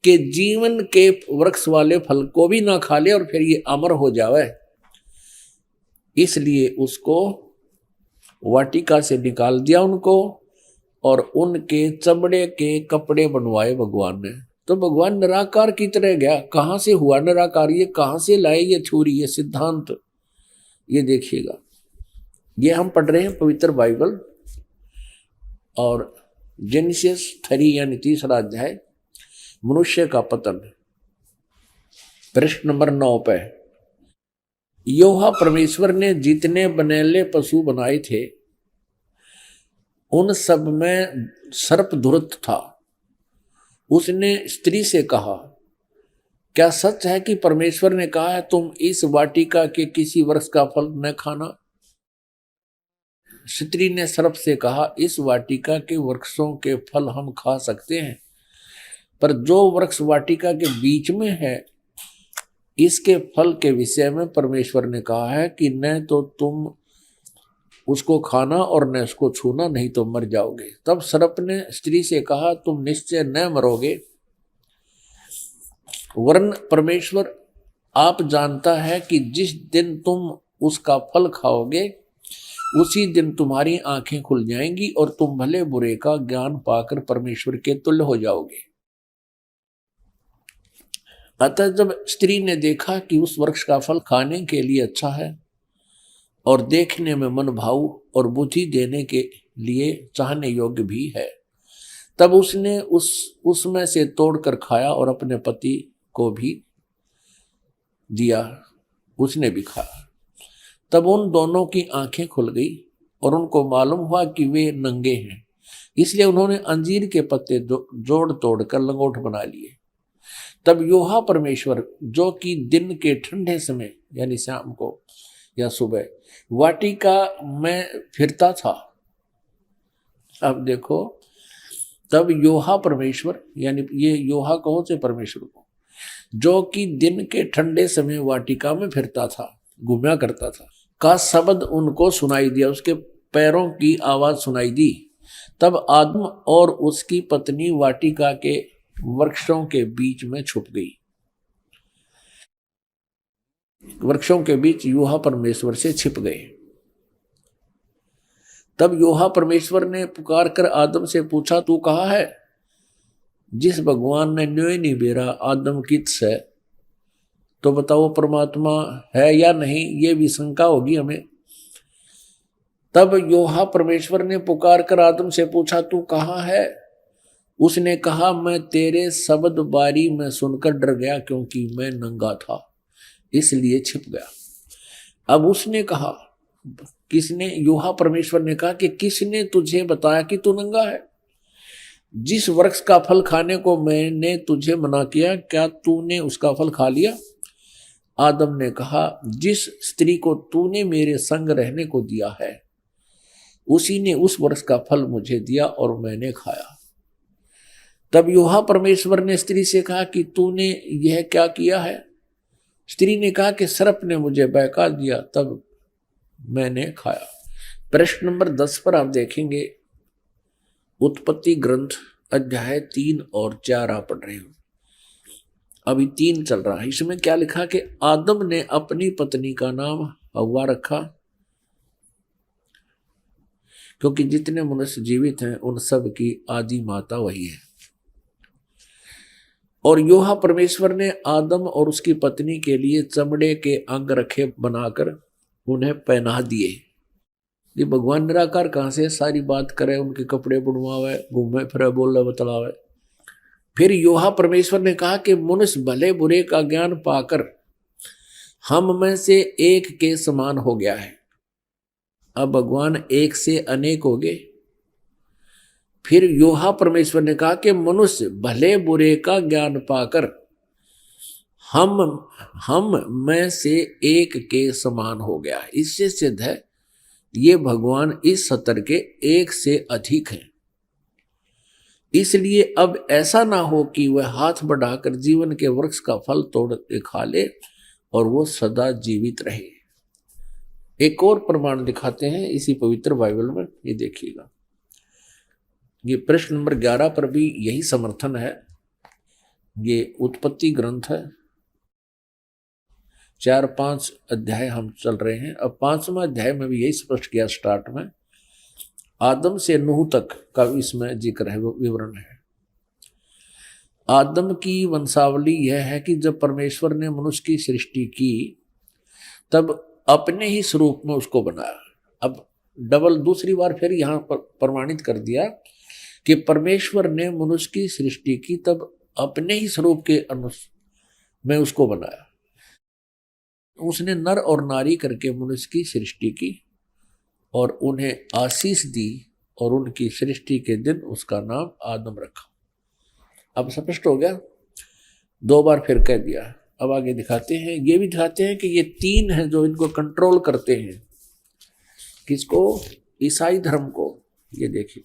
कि जीवन के वृक्ष वाले फल को भी ना खा ले और फिर ये अमर हो जावे। इसलिए उसको वाटिका से निकाल दिया उनको, और उनके चमड़े के कपड़े बनवाए भगवान ने। तो भगवान निराकार की तरह गया। कहां से हुआ निराकार, ये कहां से लाए ये थ्योरी, ये सिद्धांत, ये देखिएगा। ये हम पढ़ रहे हैं पवित्र बाइबल, और जेनेसिस 3 यानी 3रा अध्याय, मनुष्य का पतन, पृष्ठ नंबर 9 पे। यहोवा परमेश्वर ने जितने बनेले पशु बनाए थे उन सब में सर्प धुरत था। उसने स्त्री से कहा, क्या सच है कि परमेश्वर ने कहा है तुम इस वाटिका के किसी वृक्ष का फल न खाना? स्त्री ने सर्प से कहा, इस वाटिका के वृक्षों के फल हम खा सकते हैं, पर जो वृक्ष वाटिका के बीच में है इसके फल के विषय में परमेश्वर ने कहा है कि न तो तुम उसको खाना और न उसको छूना, नहीं तो मर जाओगे। तब सर्प ने स्त्री से कहा, तुम निश्चय न मरोगे, वरन परमेश्वर आप जानता है कि जिस दिन तुम उसका फल खाओगे उसी दिन तुम्हारी आंखें खुल जाएंगी और तुम भले बुरे का ज्ञान पाकर परमेश्वर के तुल्य हो जाओगे। अतः जब स्त्री ने देखा कि उस वृक्ष का फल खाने के लिए अच्छा है और देखने में मन भाऊ और बुद्धि देने के लिए चाहने योग्य भी है, तब उसने उसमें से तोड़कर खाया और अपने पति को भी दिया, उसने भी खाया। तब उन दोनों की आंखें खुल गई और उनको मालूम हुआ कि वे नंगे हैं, इसलिए उन्होंने अंजीर के पत्ते जोड़ तोड़ कर लंगोट बना लिए। तब यहोवा परमेश्वर, जो कि दिन के ठंडे समय यानी शाम को या सुबह वाटिका में फिरता था, अब देखो, तब यहोवा परमेश्वर, यानी ये यहोवा कहो से परमेश्वर को, जो कि दिन के ठंडे समय वाटिका में फिरता था, घूमया करता था, का शब्द उनको सुनाई दिया, उसके पैरों की आवाज सुनाई दी। तब आदम और उसकी पत्नी वाटिका के वृक्षों के बीच में छुप गई। वृक्षों के बीच यहोवा परमेश्वर से छिप गए। तब यहोवा परमेश्वर ने पुकार कर आदम से पूछा, तू कहाँ है? जिस भगवान ने न्योय नहीं बेरा आदम किस है, तो बताओ परमात्मा है या नहीं, ये भी शंका होगी हमें। तब यहोवा परमेश्वर ने पुकार कर आदम से पूछा, तू कहाँ है? उसने कहा, मैं तेरे शब्द बारी में सुनकर डर गया, क्योंकि मैं नंगा था, इसलिए छिप गया। अब उसने कहा, किसने, योहा परमेश्वर ने कहा कि किसने तुझे बताया कि तू नंगा है? जिस वृक्ष का फल खाने को मैंने तुझे मना किया, क्या तूने उसका फल खा लिया? आदम ने कहा, जिस स्त्री को तूने मेरे संग रहने को दिया है उसी ने उस वृक्ष का फल मुझे दिया और मैंने खाया। तब योहा परमेश्वर ने स्त्री से कहा कि तूने यह क्या किया है? स्त्री ने कहा कि सर्प ने मुझे बहका दिया, तब मैंने खाया। प्रश्न नंबर 10 पर आप देखेंगे, उत्पत्ति ग्रंथ अध्याय 3 और 4 आप पढ़ रहे हो, अभी 3 चल रहा है। इसमें क्या लिखा कि आदम ने अपनी पत्नी का नाम हव्वा रखा, क्योंकि जितने मनुष्य जीवित हैं उन सब की आदि माता वही है। और योहा परमेश्वर ने आदम और उसकी पत्नी के लिए चमड़े के अंग रखे बनाकर उन्हें पहना दिए। ये भगवान निराकार कहाँ से सारी बात करे, उनके कपड़े बुनवावे, घूमे फिरे, बोले बतलावे। फिर योहा परमेश्वर ने कहा कि मनुष्य भले बुरे का ज्ञान पाकर हम में से एक के समान हो गया है। अब भगवान एक से अनेक हो गए। फिर योहा परमेश्वर ने कहा कि मनुष्य भले बुरे का ज्ञान पाकर हम में से एक के समान हो गया है। इससे सिद्ध है ये भगवान इस सतर के एक से अधिक हैं। इसलिए अब ऐसा ना हो कि वह हाथ बढ़ाकर जीवन के वृक्ष का फल तोड़ के खा ले और वो सदा जीवित रहे। एक और प्रमाण दिखाते हैं इसी पवित्र बाइबल में, ये देखिएगा। ये प्रश्न नंबर 11 पर भी यही समर्थन है। ये उत्पत्ति ग्रंथ है, 4-5 अध्याय हम चल रहे हैं। अब 5वां अध्याय में भी यही स्पष्ट किया स्टार्ट में, आदम से नूह तक का इसमें जिक्र है, विवरण है। आदम की वंशावली यह है कि जब परमेश्वर ने मनुष्य की सृष्टि की तब अपने ही स्वरूप में उसको बनाया। अब डबल दूसरी बार फिर यहां पर प्रमाणित कर दिया कि परमेश्वर ने मनुष्य की सृष्टि की तब अपने ही स्वरूप के अनुसार में उसको बनाया। उसने नर और नारी करके मनुष्य की सृष्टि की और उन्हें आशीष दी और उनकी सृष्टि के दिन उसका नाम आदम रखा। अब स्पष्ट हो गया, 2 बार फिर कह दिया। अब आगे दिखाते हैं, ये भी दिखाते हैं कि ये 3 हैं जो इनको कंट्रोल करते हैं। किसको? ईसाई धर्म को। ये देखिए,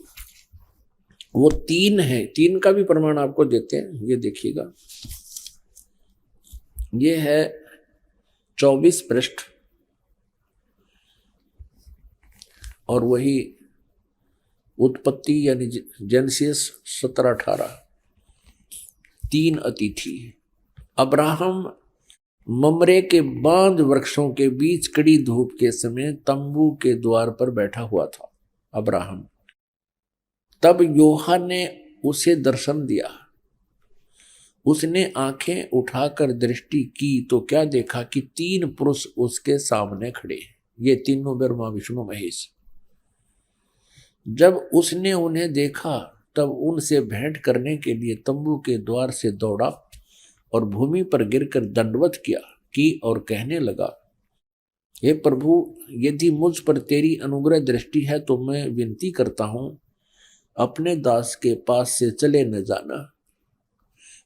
वो 3 हैं, 3 का भी प्रमाण आपको देते हैं। ये देखिएगा, ये है 24 पृष्ठ और वही उत्पत्ति यानी जेनेसिस 17-18। 3 अतिथि। अब्राहम ममरे के बांज वृक्षों के बीच कड़ी धूप के समय तंबू के द्वार पर बैठा हुआ था अब्राहम। तब योहा ने उसे दर्शन दिया। उसने आंखें उठाकर दृष्टि की तो क्या देखा कि 3 पुरुष उसके सामने खड़े। ये तीनों ब्रह्मा विष्णु महेश। जब उसने उन्हें देखा तब उनसे भेंट करने के लिए तंबू के द्वार से दौड़ा और भूमि पर गिरकर दंडवत किया की और कहने लगा, हे प्रभु, यदि मुझ पर तेरी अनुग्रह दृष्टि है तो मैं विनती करता हूं, अपने दास के पास से चले न जाना।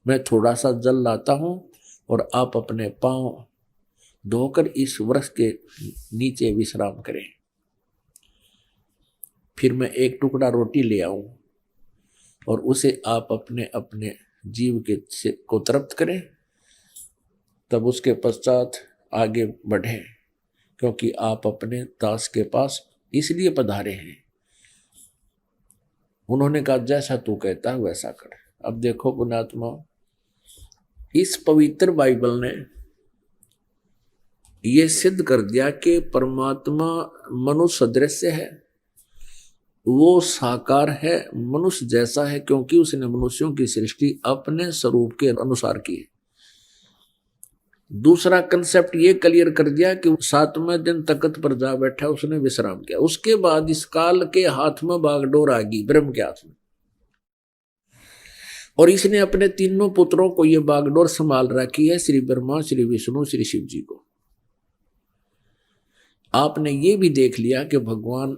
मैं थोड़ा सा जल लाता हूं और आप अपने पांव धोकर इस वृक्ष के नीचे विश्राम करें। फिर मैं एक टुकड़ा रोटी ले आऊं और उसे आप अपने अपने जीव के को तृप्त करें, तब उसके पश्चात आगे बढ़ें, क्योंकि आप अपने दास के पास इसलिए पधारे हैं। उन्होंने कहा, जैसा तू कहता है वैसा कर। अब देखो पुण्यात्मा, इस पवित्र बाइबल ने यह सिद्ध कर दिया कि परमात्मा मनुष्य सदृश है, वो साकार है, मनुष्य जैसा है, क्योंकि उसने मनुष्यों की सृष्टि अपने स्वरूप के अनुसार की है। दूसरा कंसेप्ट ये क्लियर कर दिया कि 7वें दिन तख्त पर जा बैठा, उसने विश्राम किया। उसके बाद इस काल के हाथ में बागडोर आ गई, ब्रह्म के हाथ में, और इसने अपने तीनों पुत्रों को ये बागडोर संभाल रखी है, श्री ब्रह्मा, श्री विष्णु, श्री शिव जी को। आपने ये भी देख लिया कि भगवान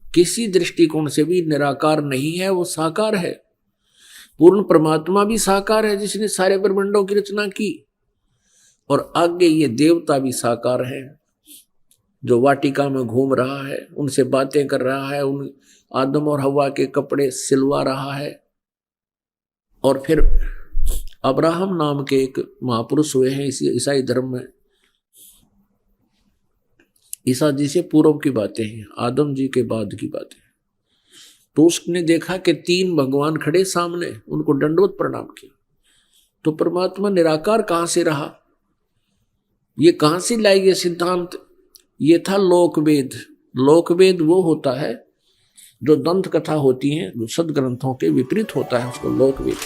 किसी दृष्टिकोण से भी निराकार नहीं है, वो साकार है। पूर्ण परमात्मा भी साकार है जिसने सारे ब्रह्मांडों की रचना की, और आगे ये देवता भी साकार है जो वाटिका में घूम रहा है, उनसे बातें कर रहा है, उन आदम और हवा के कपड़े सिलवा रहा है। और फिर अब्राहम नाम के एक महापुरुष हुए हैं इसी ईसाई धर्म में। ईसा जी से पूर्व की बातें हैं, आदम जी के बाद की बातें। तो उसने देखा कि 3 भगवान खड़े सामने, उनको दंडवत प्रणाम किया। तो परमात्मा निराकार कहां से रहा, ये कहां से लाई ये सिद्धांत? ये था लोकवेद। लोकवेद वो होता है जो दंत कथा होती है, जो सदग्रंथों के विपरीत होता है, उसको लोकवेद।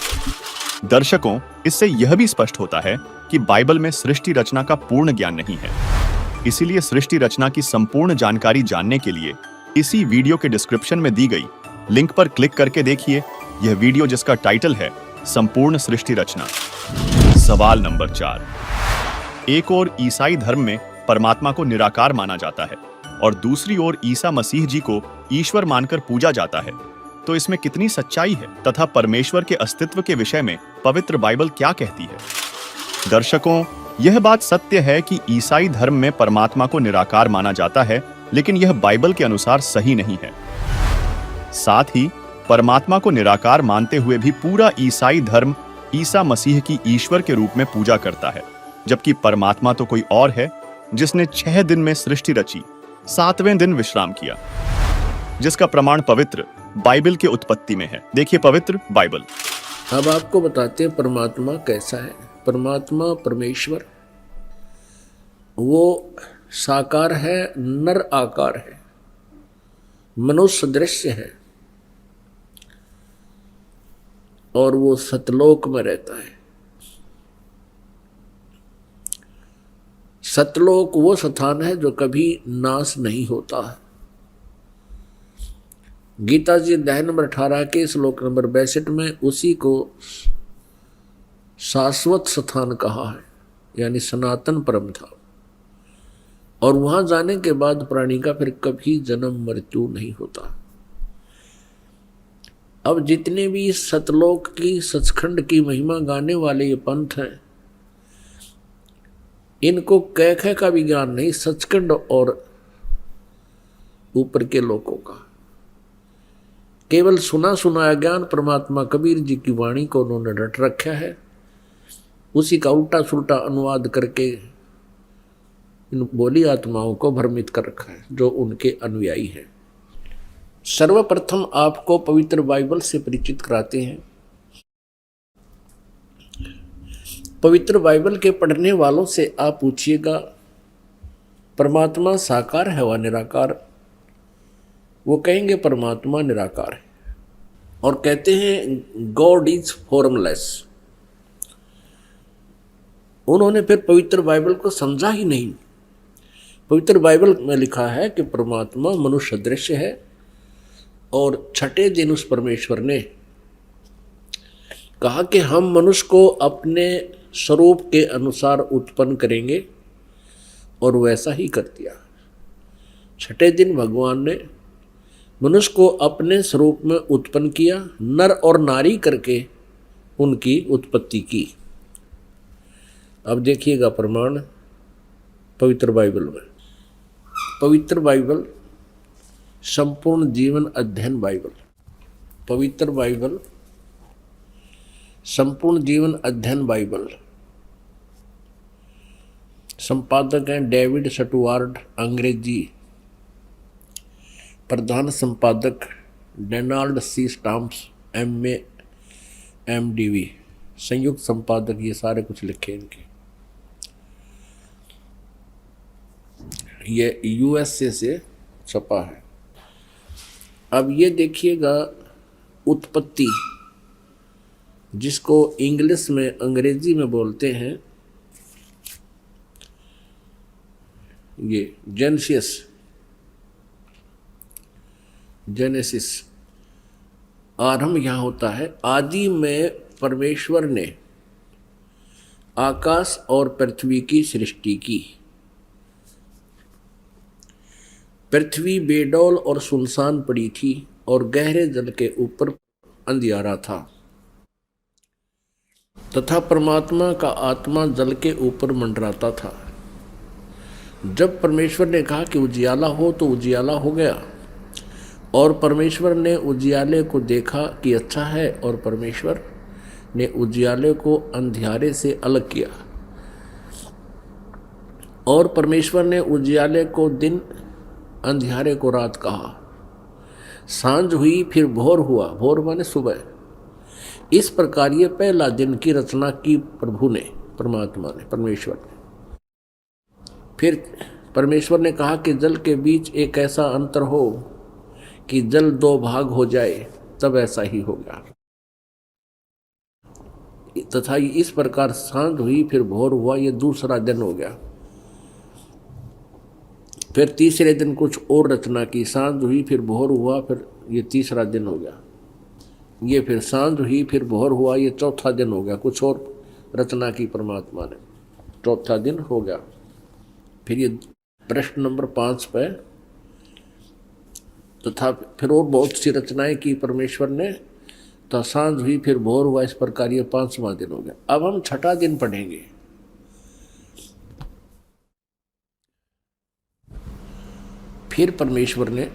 दर्शकों, इससे यह भी स्पष्ट होता है कि बाइबल में सृष्टि रचना का पूर्ण ज्ञान नहीं है। इसीलिए सृष्टि रचना की संपूर्ण जानकारी जानने के लिए इसी वीडियो के डिस्क्रिप्शन में दी गई लिंक पर क्लिक करके देखिए यह वीडियो, जिसका टाइटल है संपूर्ण सृष्टि रचना। सवाल नंबर 4। एक ओर ईसाई धर्म में परमात्मा को निराकार माना जाता है और दूसरी ओर ईसा मसीह जी को ईश्वर मानकर पूजा जाता है, तो इसमें कितनी सच्चाई है तथा परमेश्वर के अस्तित्व के विषय में पवित्र बाइबल क्या कहती है? दर्शकों, यह बात सत्य है कि ईसाई धर्म में परमात्मा को निराकार माना जाता है, लेकिन यह बाइबल के अनुसार सही नहीं है। साथ ही परमात्मा को निराकार मानते हुए भी पूरा ईसाई धर्म ईसा मसीह की ईश्वर के रूप में पूजा करता है, जबकि परमात्मा तो कोई और है जिसने 6 दिन में सृष्टि रची, 7वें दिन विश्राम किया, जिसका प्रमाण पवित्र बाइबल के उत्पत्ति में है। देखिए पवित्र बाइबल। अब आपको बताते हैं परमात्मा कैसा है। परमात्मा परमेश्वर वो साकार है, नर आकार है, मनुष्य दृश्य है, और वो सतलोक में रहता है। सतलोक वो स्थान है जो कभी नाश नहीं होता है। गीता जी अध्याय नंबर 18 के श्लोक नंबर 62 में उसी को शाश्वत स्थान कहा है, यानी सनातन परम था, और वहां जाने के बाद प्राणी का फिर कभी जन्म मृत्यु नहीं होता। अब जितने भी सतलोक की सचखंड की महिमा गाने वाले ये पंथ हैं, इनको कह का भी ज्ञान नहीं, सचखंड और ऊपर के लोगों का केवल सुना सुनाया ज्ञान परमात्मा कबीर जी की वाणी को उन्होंने रट रखा है, उसी का उल्टा सुल्टा अनुवाद करके इन बोली आत्माओं को भ्रमित कर रखा है जो उनके अनुयायी हैं। सर्वप्रथम आपको पवित्र बाइबल से परिचित कराते हैं। पवित्र बाइबल के पढ़ने वालों से आप पूछिएगा परमात्मा साकार है व निराकार? वो कहेंगे परमात्मा निराकार है, और कहते हैं गॉड इज फॉर्मलेस। उन्होंने फिर पवित्र बाइबल को समझा ही नहीं। पवित्र बाइबल में लिखा है कि परमात्मा मनुष्य दृश्य है, और 6ठे दिन उस परमेश्वर ने कहा कि हम मनुष्य को अपने स्वरूप के अनुसार उत्पन्न करेंगे, और वैसा ही कर दिया। 6ठे दिन भगवान ने मनुष्य को अपने स्वरूप में उत्पन्न किया, नर और नारी करके उनकी उत्पत्ति की। अब देखिएगा प्रमाण पवित्र बाइबल में। पवित्र बाइबल संपूर्ण जीवन अध्ययन बाइबल, पवित्र बाइबल संपूर्ण जीवन अध्ययन बाइबल। संपादक हैं डेविड स्टुअर्ट, अंग्रेजी। प्रधान संपादक Donald C Stamps, MA MDV। संयुक्त संपादक ये सारे कुछ लिखे इनके। ये USA से छपा है। अब ये देखिएगा उत्पत्ति, जिसको इंग्लिश में अंग्रेजी में बोलते हैं ये जेनेसिस। आरंभ यहाँ होता है। आदि में परमेश्वर ने आकाश और पृथ्वी की सृष्टि की। पृथ्वी बेडौल और सुनसान पड़ी थी और गहरे जल के ऊपर अंधियारा था तथा परमात्मा का आत्मा जल के ऊपर मंडराता था। जब परमेश्वर ने कहा कि उजियाला हो तो उजियाला हो गया और परमेश्वर ने उजियाले को देखा कि अच्छा है और परमेश्वर ने उजियाले को अंधियारे से अलग किया और परमेश्वर ने उजियाले को दिन अंधियारे को रात कहा। सांझ हुई फिर भोर हुआ, भोर माने सुबह। इस प्रकार ये पहला दिन की रचना की प्रभु ने, परमात्मा ने, परमेश्वर ने। फिर परमेश्वर ने कहा कि जल के बीच एक ऐसा अंतर हो कि जल दो भाग हो जाए, तब ऐसा ही होगा। तथा इस प्रकार सांझ हुई फिर भोर हुआ, ये दूसरा दिन हो गया। फिर तीसरे दिन कुछ और रचना की, सांझ हुई फिर भोर हुआ, फिर ये तीसरा दिन हो गया। ये फिर सांझ हुई फिर भोर हुआ, ये चौथा दिन हो गया। कुछ और रचना की परमात्मा ने, चौथा दिन हो गया। फिर ये प्रश्न नंबर 5 पे तथा फिर और बहुत सी रचनाएं की परमेश्वर ने, तो सांझ हुई फिर भोर हुआ, इस प्रकार ये 5वां दिन हो गया। अब हम 6ठा दिन पढ़ेंगे। फिर परमेश्वर ने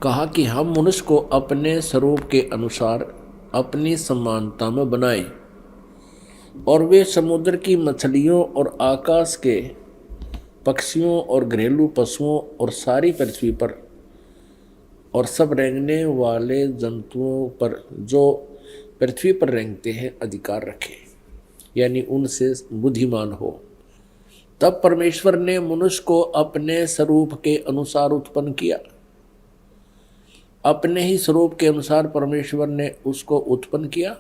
कहा कि हम मनुष्य को अपने स्वरूप के अनुसार अपनी समानता में बनाएं और वे समुद्र की मछलियों और आकाश के पक्षियों और घरेलू पशुओं और सारी पृथ्वी पर और सब रेंगने वाले जंतुओं पर जो पृथ्वी पर रेंगते हैं अधिकार रखें, यानी उनसे बुद्धिमान हो। तब परमेश्वर ने मनुष्य को अपने स्वरूप के अनुसार उत्पन्न किया। अपने ही स्वरूप के अनुसार परमेश्वर ने उसको उत्पन्न किया,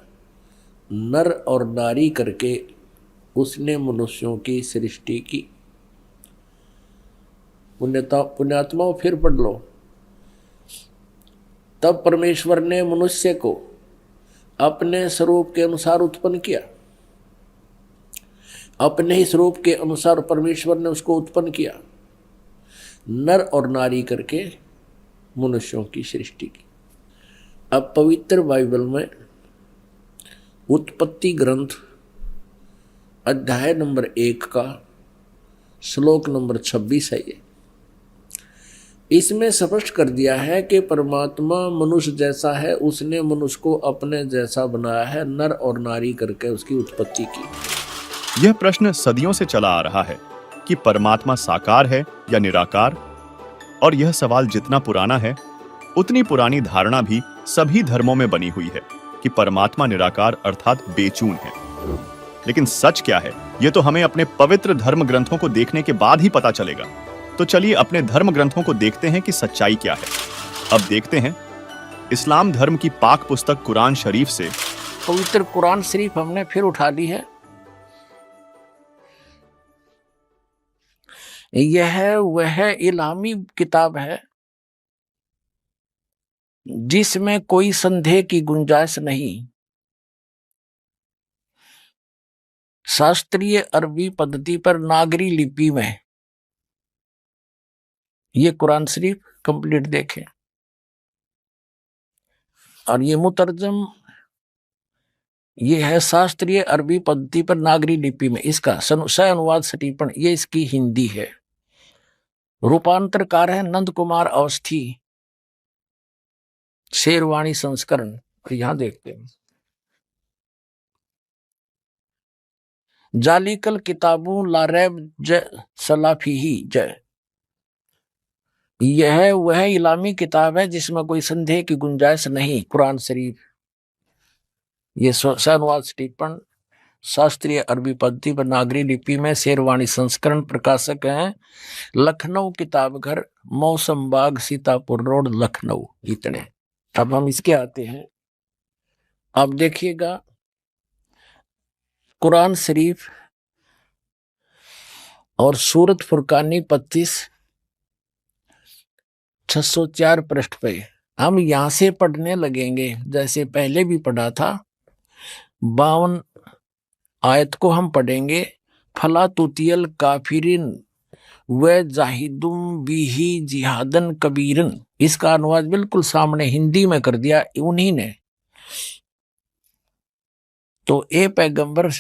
नर और नारी करके उसने मनुष्यों की सृष्टि की। पुण्यात्माओं फिर पढ़ लो। तब परमेश्वर ने मनुष्य को अपने स्वरूप के अनुसार उत्पन्न किया। अपने ही स्वरूप के अनुसार परमेश्वर ने उसको उत्पन्न किया, नर और नारी करके मनुष्यों की सृष्टि की। अब पवित्र बाइबल में उत्पत्ति ग्रंथ अध्याय नंबर 1 का श्लोक नंबर 26 है ये। इसमें स्पष्ट कर दिया है कि परमात्मा मनुष्य जैसा है, उसने मनुष्य को अपने जैसा बनाया है, नर और नारी करके उसकी उत्पत्ति की। यह प्रश्न सदियों से चला आ रहा है कि परमात्मा साकार है या निराकार, और यह सवाल जितना पुराना है उतनी पुरानी धारणा भी सभी धर्मों में बनी हुई है कि परमात्मा निराकार अर्थात बेचून है। लेकिन सच क्या है, यह तो हमें अपने पवित्र धर्म ग्रंथों को देखने के बाद ही पता चलेगा। तो चलिए अपने धर्म ग्रंथों को देखते हैं कि सच्चाई क्या है। अब देखते हैं इस्लाम धर्म की पाक पुस्तक कुरान शरीफ से। पवित्र कुरान शरीफ हमने फिर उठा ली है। यह वह इलामी किताब है जिसमें कोई संदेह की गुंजाइश नहीं। शास्त्रीय अरबी पद्धति पर नागरी लिपि में ये कुरान शरीफ कंप्लीट देखें। और ये मुतरजम ये है शास्त्रीय अरबी पद्धति पर नागरी लिपि में, इसका सह अनुवाद सटीपण ये इसकी हिंदी है। रूपांतरकार है नंद कुमार अवस्थी, शेरवाणी संस्करण। यहां देखते हैं जालिकल किताबों लारैब ज सलाफी ही जय। यह वह इलामी किताब है जिसमें कोई संदेह की गुंजाइश नहीं। कुरान शरीफ ये अनुवाद टिप्पण शास्त्रीय अरबी पद्धति पर नागरी लिपि में शेरवाणी संस्करण। प्रकाशक हैं लखनऊ किताब घर, मौसम बाग, सीतापुर रोड, लखनऊ। इतने। अब हम इसके आते हैं। अब देखिएगा कुरान शरीफ और सूरत फुरकानी 25 604 पृष्ठ पे हम यहां से पढ़ने लगेंगे। जैसे पहले भी पढ़ा था 52 आयत को हम पढ़ेंगे। फला तुतियल काफिरिन व जाहिदुम बिही जिहादन कबीरन। इसका अनुवाद बिल्कुल सामने हिंदी में कर दिया उन्हीं ने। तो ए पैगंबर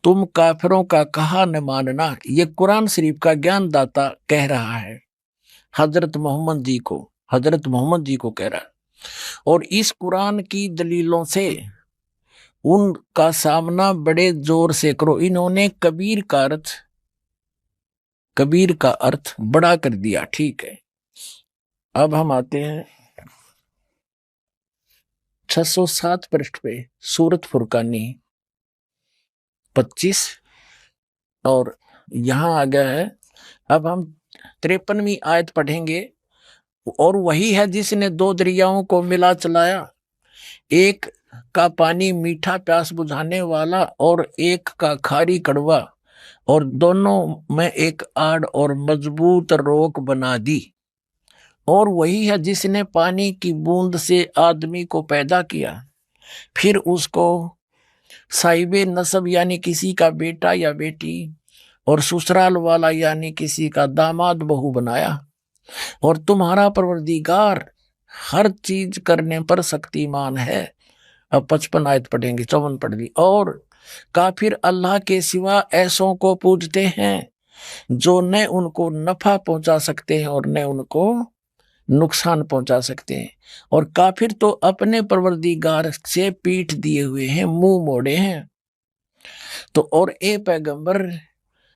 तुम काफिरों का कहा न मानना, ये कुरान शरीफ का ज्ञानदाता कह रहा है हजरत मोहम्मद जी को कह रहा है। और इस कुरान की दलीलों से उनका सामना बड़े जोर से करो। इन्होंने कबीर का अर्थ बड़ा कर दिया, ठीक है। अब हम आते हैं 607 पृष्ठ पे, सूरत फुरकानी 25, और यहां आ गया है। अब हम 53वीं आयत पढ़ेंगे। और वही है जिसने दो दरियाओं को मिला चलाया, एक का पानी मीठा प्यास बुझाने वाला और एक का खारी कड़वा, और दोनों में एक आड़ और मजबूत रोक बना दी। और वही है जिसने पानी की बूंद से आदमी को पैदा किया, फिर उसको साहिबे नसब यानी किसी का बेटा या बेटी, और ससुराल वाला यानी किसी का दामाद बहू बनाया। और तुम्हारा परवरदिगार हर चीज करने पर शक्तिमान है। अब 55 आयत पढ़ेंगे, 54 पढ़ ली। और काफिर अल्लाह के सिवा ऐसों को पूजते हैं जो न उनको नफा पहुंचा सकते हैं और न उनको नुकसान पहुंचा सकते हैं। और काफिर तो अपने परवरदिगार से पीठ दिए हुए हैं, मुंह मोड़े हैं। तो और ए पैगंबर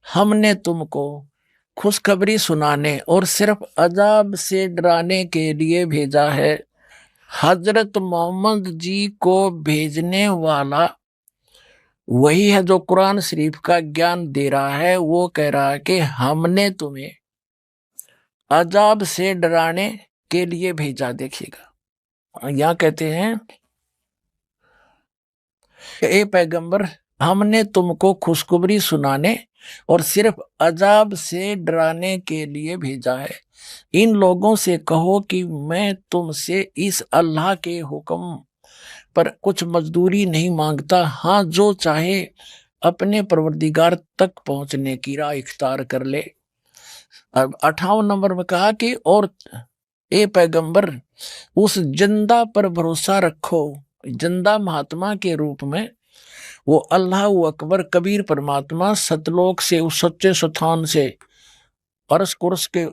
हमने तुमको खुशखबरी सुनाने और सिर्फ अजाब से डराने के लिए भेजा है। हजरत मोहम्मद जी को भेजने वाला वही है जो कुरान शरीफ का ज्ञान दे रहा है। वो कह रहा है कि हमने तुम्हें अजाब से डराने के लिए भेजा। देखिएगा यहां कहते हैं ए पैगंबर हमने तुमको खुशखबरी सुनाने और सिर्फ अजाब से डराने के लिए भेजा है। इन लोगों से कहो कि मैं तुमसे इस अल्लाह के हुक्म पर कुछ मजदूरी नहीं मांगता। हाँ, जो चाहे अपने परवरदिगार तक पहुंचने की राह इख्तियार कर ले। अब 58 नंबर में कहा कि और ए पैगंबर उस जिंदा पर भरोसा रखो। जिंदा महात्मा के रूप में वो अल्लाह अकबर कबीर परमात्मा सतलोक से उस सच्चे स्थान से अर्श कुर्स के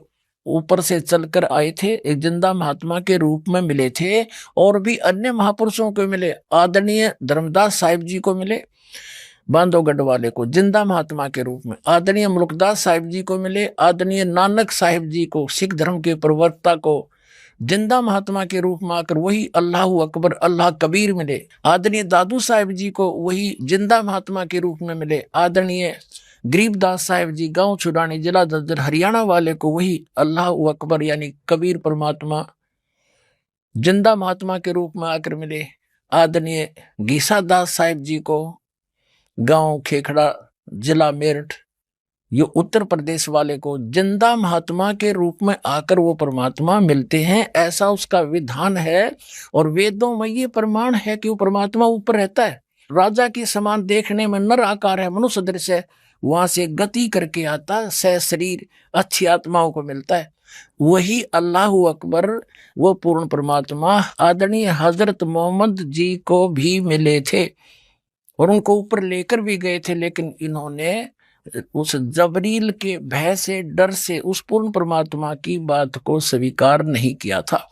ऊपर से चलकर आए थे। एक जिंदा महात्मा के रूप में मिले थे और भी अन्य महापुरुषों को मिले। आदरणीय धर्मदास साहिब जी को मिले, बांधवगढ़ वाले को जिंदा महात्मा के रूप में। आदरणीय मुल्कदास साहिब जी को मिले। आदरणीय नानक साहिब जी को, सिख धर्म के प्रवक्ता को, जिंदा महात्मा के रूप में आकर वही अल्लाह अकबर अल्लाह कबीर मिले। आदरणीय दादू साहिब जी को वही जिंदा महात्मा के रूप में मिले। आदरणीय गरीबदास साहिब जी गांव छुड़ानी जिला ददर हरियाणा वाले को वही अल्लाह अकबर यानी कबीर परमात्मा जिंदा महात्मा के रूप में आकर मिले। आदरणीय गीसा दास साहिब जी को गांव खेखड़ा जिला मेरठ ये उत्तर प्रदेश वाले को जिंदा महात्मा के रूप में आकर वो परमात्मा मिलते हैं। ऐसा उसका विधान है और वेदों में ये प्रमाण है कि वो परमात्मा ऊपर रहता है। राजा की समान देखने में नर आकार है, मनुष्य दृश्य है, वहां से गति करके आता सह शरीर अच्छी आत्माओं को मिलता है। वही अल्लाह अकबर वो पूर्ण परमात्मा आदरणीय हजरत मोहम्मद जी को भी मिले थे और उनको ऊपर लेकर भी गए थे। लेकिन इन्होंने उस जबरील के भय से, डर से उस पूर्ण परमात्मा की बात को स्वीकार नहीं किया था।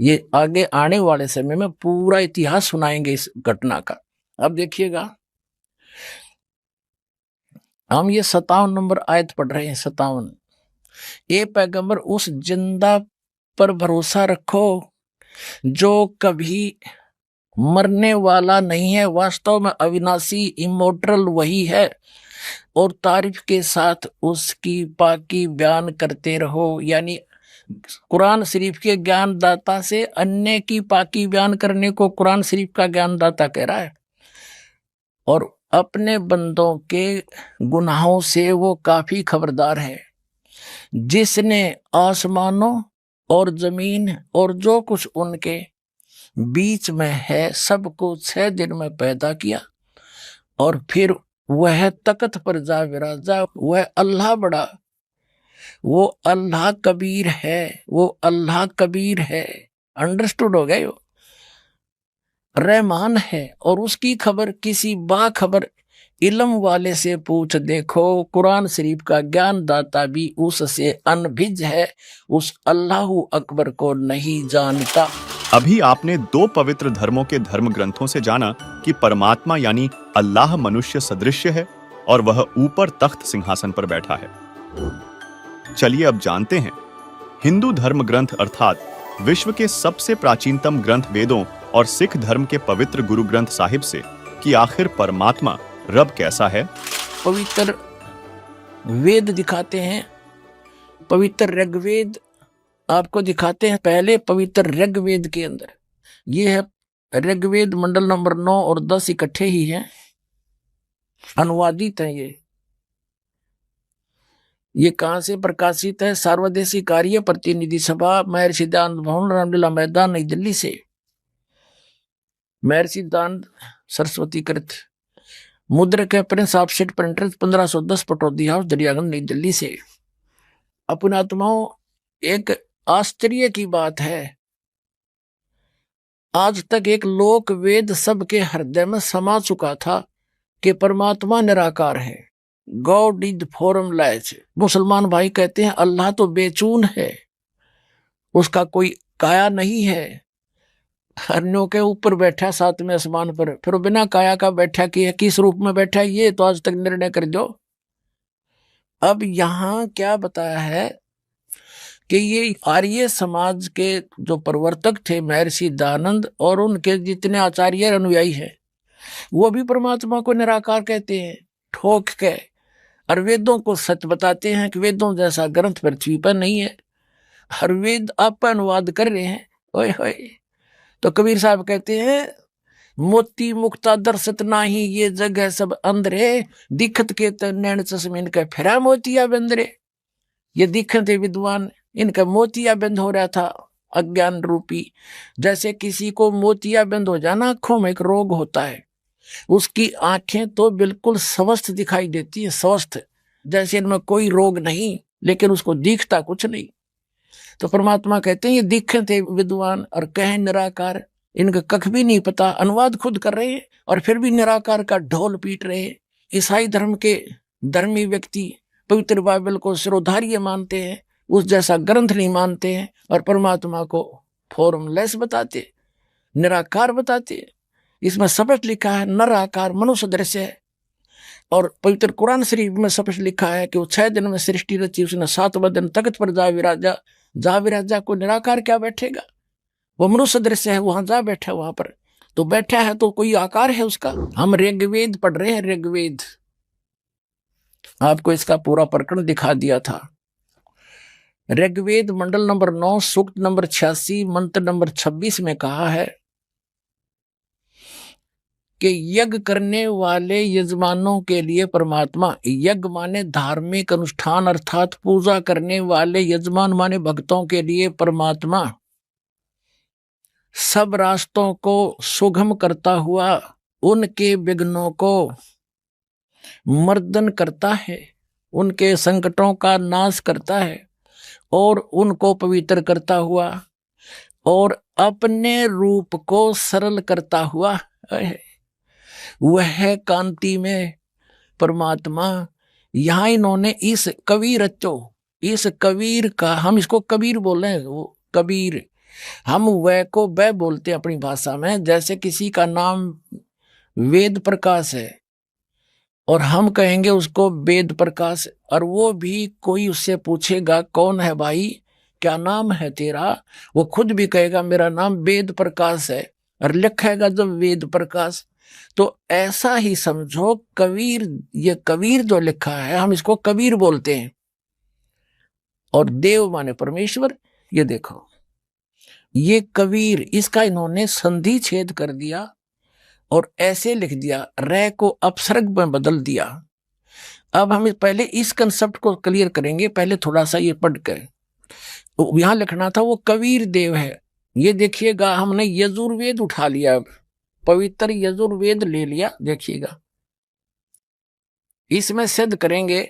ये आगे आने वाले समय में पूरा इतिहास सुनाएंगे इस घटना का। अब देखिएगा हम ये 57 नंबर आयत पढ़ रहे हैं। 57 ए पैगंबर उस जिंदा पर भरोसा रखो जो कभी मरने वाला नहीं है, वास्तव में अविनाशी इमोर्टल वही है, और तारीफ के साथ उसकी पाकी बयान करते रहो। यानी कुरान शरीफ के ज्ञानदाता से अन्य की पाकी बयान करने को कुरान शरीफ का ज्ञानदाता कह रहा है। और अपने बंदों के गुनाहों से वो काफी खबरदार है। जिसने आसमानों और जमीन और जो कुछ उनके बीच में है सबको 6 दिन में पैदा किया और फिर वह तख्त पर जा विराजा। वह अल्लाह बड़ा वो अल्लाह कबीर है, वो अल्लाह कबीर है। अंडरस्टूड हो गए? वो रहमान है और उसकी खबर किसी बाखबर इल्म वाले से पूछ देखो। कुरान शरीफ का ज्ञान दाता भी उससे अनभिज है, उस अल्लाह अकबर को नहीं जानता। अभी आपने दो पवित्र धर्मों के धर्म ग्रंथों से जाना कि परमात्मा यानी अल्लाह मनुष्य सदृश्य है और वह ऊपर तख्त सिंहासन पर बैठा है। चलिए अब जानते हैं हिंदू धर्म ग्रंथ अर्थात विश्व के सबसे प्राचीनतम ग्रंथ वेदों और सिख धर्म के पवित्र गुरु ग्रंथ साहिब से कि आखिर परमात्मा रब कैसा है। पवित्र वेद दिखाते हैं, पवित्र ऋग्वेद आपको दिखाते हैं। पहले पवित्र ऋग्वेद के अंदर ये है ऋग्वेद मंडल नंबर 9 और 10 इकट्ठे ही हैं, अनुवादित हैं। ये कहां से प्रकाशित है? सार्वदेशी कार्य प्रतिनिधि सभा, महर्षि दयानंद भवन, रामलीला मैदान, नई दिल्ली से। महर्षि दयानंद सरस्वती कृत, मुद्रक है Prince of seat printers 1510, Pataudi house, Daryaganj, नई दिल्ली से। अपने आत्माओं, एक आश्चर्य की बात है, आज तक एक लोक वेद सबके हृदय में समा चुका था कि परमात्मा निराकार है। God is formless. मुसलमान भाई कहते हैं अल्लाह तो बेचून है, उसका कोई काया नहीं है, हरनों के ऊपर बैठा सातवें आसमान पर, फिर बिना काया का बैठा कि किस रूप में बैठा ये तो आज तक निर्णय कर दो। अब यहां क्या बताया है कि ये आर्य समाज के जो प्रवर्तक थे महर्षि दयानंद और उनके जितने आचार्य अनुयायी हैं वो भी परमात्मा को निराकार कहते हैं ठोक के, और वेदों को सच बताते हैं कि वेदों जैसा ग्रंथ पृथ्वी पर नहीं है। हर वेद आप अनुवाद कर रहे हैं, ओए होए। तो कबीर साहब कहते हैं मोती मुक्ता दर्शत नाही, ये जगह सब अंधरे, दिखत के नैन चश्मे इनका फिरा मोतिया बंदरे। ये दिखते विद्वान, इनका मोतिया बंद हो रहा था अज्ञान रूपी। जैसे किसी को मोतिया बंद हो जाना, आंखों में एक रोग होता है, उसकी आंखें तो बिल्कुल स्वस्थ दिखाई देती है, स्वस्थ, जैसे इनमें कोई रोग नहीं, लेकिन उसको दिखता कुछ नहीं। तो परमात्मा कहते हैं ये दिखे थे विद्वान और कहें निराकार, इनका कख भी नहीं पता, अनुवाद खुद कर रहे हैं और फिर भी निराकार का ढोल पीट रहे हैं। ईसाई धर्म के धर्मी व्यक्ति पवित्र बाइबल को सिरोधार्य मानते हैं, उस जैसा ग्रंथ नहीं मानते हैं और परमात्मा को फॉर्मलेस बताते, निराकार बताते। इसमें स्पष्ट लिखा है नर आकार मनुष्य दृश्य है, और पवित्र कुरान शरीफ में स्पष्ट लिखा है कि वो 6 दिन में सृष्टि रची, उसने 7वें दिन तख्त पर जा विराजा। जा विराजा को निराकार क्या बैठेगा? वो मनुष्य दृश्य है, वहां जा बैठा, वहां पर तो बैठा है तो कोई आकार है उसका। हम ऋग्वेद पढ़ रहे हैं, ऋग्वेद आपको इसका पूरा प्रकरण दिखा दिया था। ऋग्वेद मंडल नंबर 9 सूक्त नंबर 86 मंत्र नंबर 26 में कहा है कि यज्ञ करने वाले यजमानों के लिए परमात्मा, यज्ञ माने धार्मिक अनुष्ठान अर्थात पूजा करने वाले यजमान माने भक्तों के लिए परमात्मा सब रास्तों को सुगम करता हुआ उनके विघ्नों को मर्दन करता है, उनके संकटों का नाश करता है और उनको पवित्र करता हुआ और अपने रूप को सरल करता हुआ वह कांति में परमात्मा। यहाँ इन्होंने इस कबीर इस कबीर का, हम इसको कबीर बोले, वो कबीर, हम वह को वह बोलते हैं अपनी भाषा में। जैसे किसी का नाम वेद प्रकाश है और हम कहेंगे उसको वेद प्रकाश, और वो भी कोई उससे पूछेगा कौन है भाई, क्या नाम है तेरा, वो खुद भी कहेगा मेरा नाम वेद प्रकाश है और लिखेगा जब वेद प्रकाश। तो ऐसा ही समझो कबीर, ये कबीर जो लिखा है हम इसको कबीर बोलते हैं। और देव माने परमेश्वर, ये देखो ये कबीर, इसका इन्होंने संधि छेद कर दिया और ऐसे लिख दिया, रे को अपसर्ग में बदल दिया। अब हम पहले इस कंसेप्ट को क्लियर करेंगे, पहले थोड़ा सा ये पढ़ कर। यहां लिखना था वो कबीर देव है, ये देखिएगा हमने यजुर्वेद उठा लिया, पवित्र यजुर्वेद ले लिया। देखिएगा इसमें सिद्ध करेंगे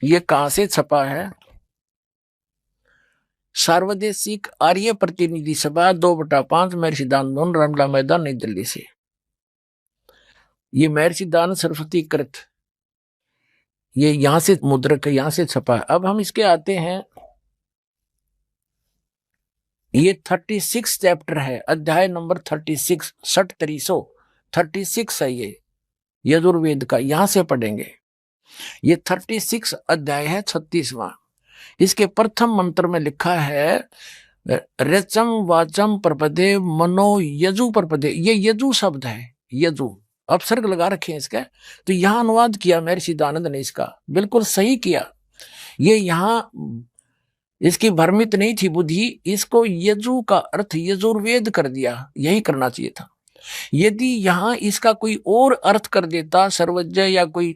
ये कहां से छपा है? सार्वदेशिक आर्य प्रतिनिधि सभा 2/5 महर्षि दानंद रामला मैदान नई दिल्ली से। ये महर्षि दानंद सरस्वती कृत, ये यहां से मुद्रक, यहां से छपा है। अब हम इसके आते हैं, ये 36 चैप्टर है, अध्याय नंबर 36, 36 है ये यजुर्वेद का, यहां से पढ़ेंगे। ये 36 अध्याय है, 36वां। इसके प्रथम मंत्र में लिखा है रचम वाचम प्रपदे मनो यजु प्रपदे। ये यजु शब्द है, यजु अपसर्ग लगा रखे हैं इसका। तो यहां अनुवाद किया महर्षि दानंद ने, इसका बिल्कुल सही किया। ये यहां इसकी भ्रमित नहीं थी बुद्धि, इसको यजु का अर्थ यजुर्वेद कर दिया, यही करना चाहिए था। यदि यहां इसका कोई और अर्थ कर देता, सर्वज्ञ या कोई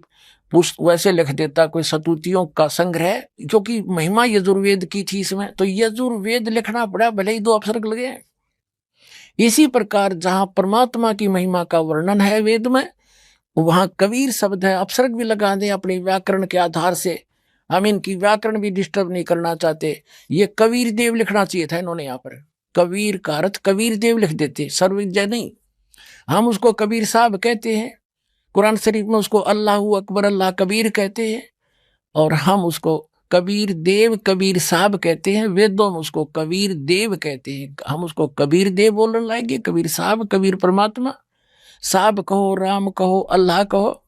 वैसे लिख देता, कोई सतुतियों का संग्रह, क्योंकि महिमा यजुर्वेद की थी इसमें, तो यजुर्वेद लिखना पड़ा, भले ही 2 अपसर्ग लगे। इसी प्रकार जहां परमात्मा की महिमा का वर्णन है वेद में, वहां कबीर शब्द है, अपसर्ग भी लगा दे अपने व्याकरण के आधार से। हम इनकी व्याकरण भी डिस्टर्ब नहीं करना चाहते। ये कबीर देव लिखना चाहिए था इन्होंने, यहाँ पर कबीर का अर्थ कबीर देव लिख देते, सर्वज्ञ नहीं। हम उसको कबीर साहब कहते हैं, कुरान शरीफ में उसको अल्लाह अकबर अल्लाह कबीर कहते हैं, और हम उसको कबीर देव कबीर साहब कहते हैं। वेदों में उसको कबीर देव कहते हैं, हम उसको कबीर देव बोलने लाएंगे। कबीर साहब, कबीर परमात्मा, साहब कहो, राम कहो, अल्लाह कहो।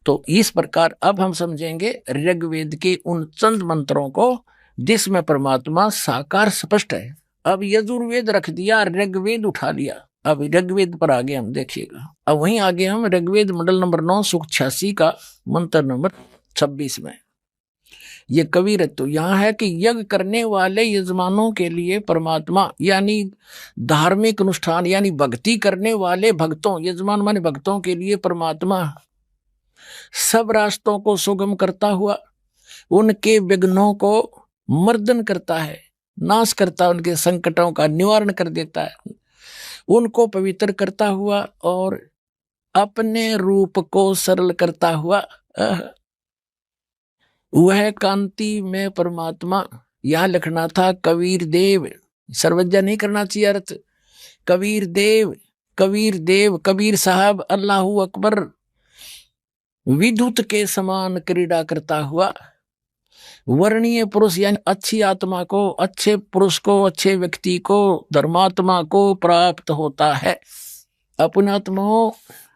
तो इस प्रकार अब हम समझेंगे ऋग्वेद के उन चंद मंत्रों को जिसमें परमात्मा साकार स्पष्ट है। अब यजुर्वेद रख दिया, ऋग्वेद उठा लिया। अब ऋग्वेद पर आगे हम देखिएगा। अब वहीं आगे हम ऋग्वेद मंडल नंबर 9 सूक्त 86 का मंत्र नंबर 26 में ये कबीर तो यहाँ है कि यज्ञ करने वाले यजमानों के लिए परमात्मा, यानी धार्मिक अनुष्ठान यानी भक्ति करने वाले भक्तों, यजमान माने भक्तों के लिए परमात्मा सब रास्तों को सुगम करता हुआ उनके विघ्नों को मर्दन करता है, नाश करता है, उनके संकटों का निवारण कर देता है, उनको पवित्र करता हुआ और अपने रूप को सरल करता हुआ वह कांति में परमात्मा। यह लिखना था कबीर देव, सर्वज्ञ नहीं करना चाहिए अर्थ। कबीर देव, कबीर देव, कबीर साहब, अल्लाहू अकबर, विद्युत के समान क्रीड़ा करता हुआ वर्णीय पुरुष यानी अच्छी आत्मा को, अच्छे पुरुष को, अच्छे व्यक्ति को, धर्मात्मा को प्राप्त होता है। अपने आत्मा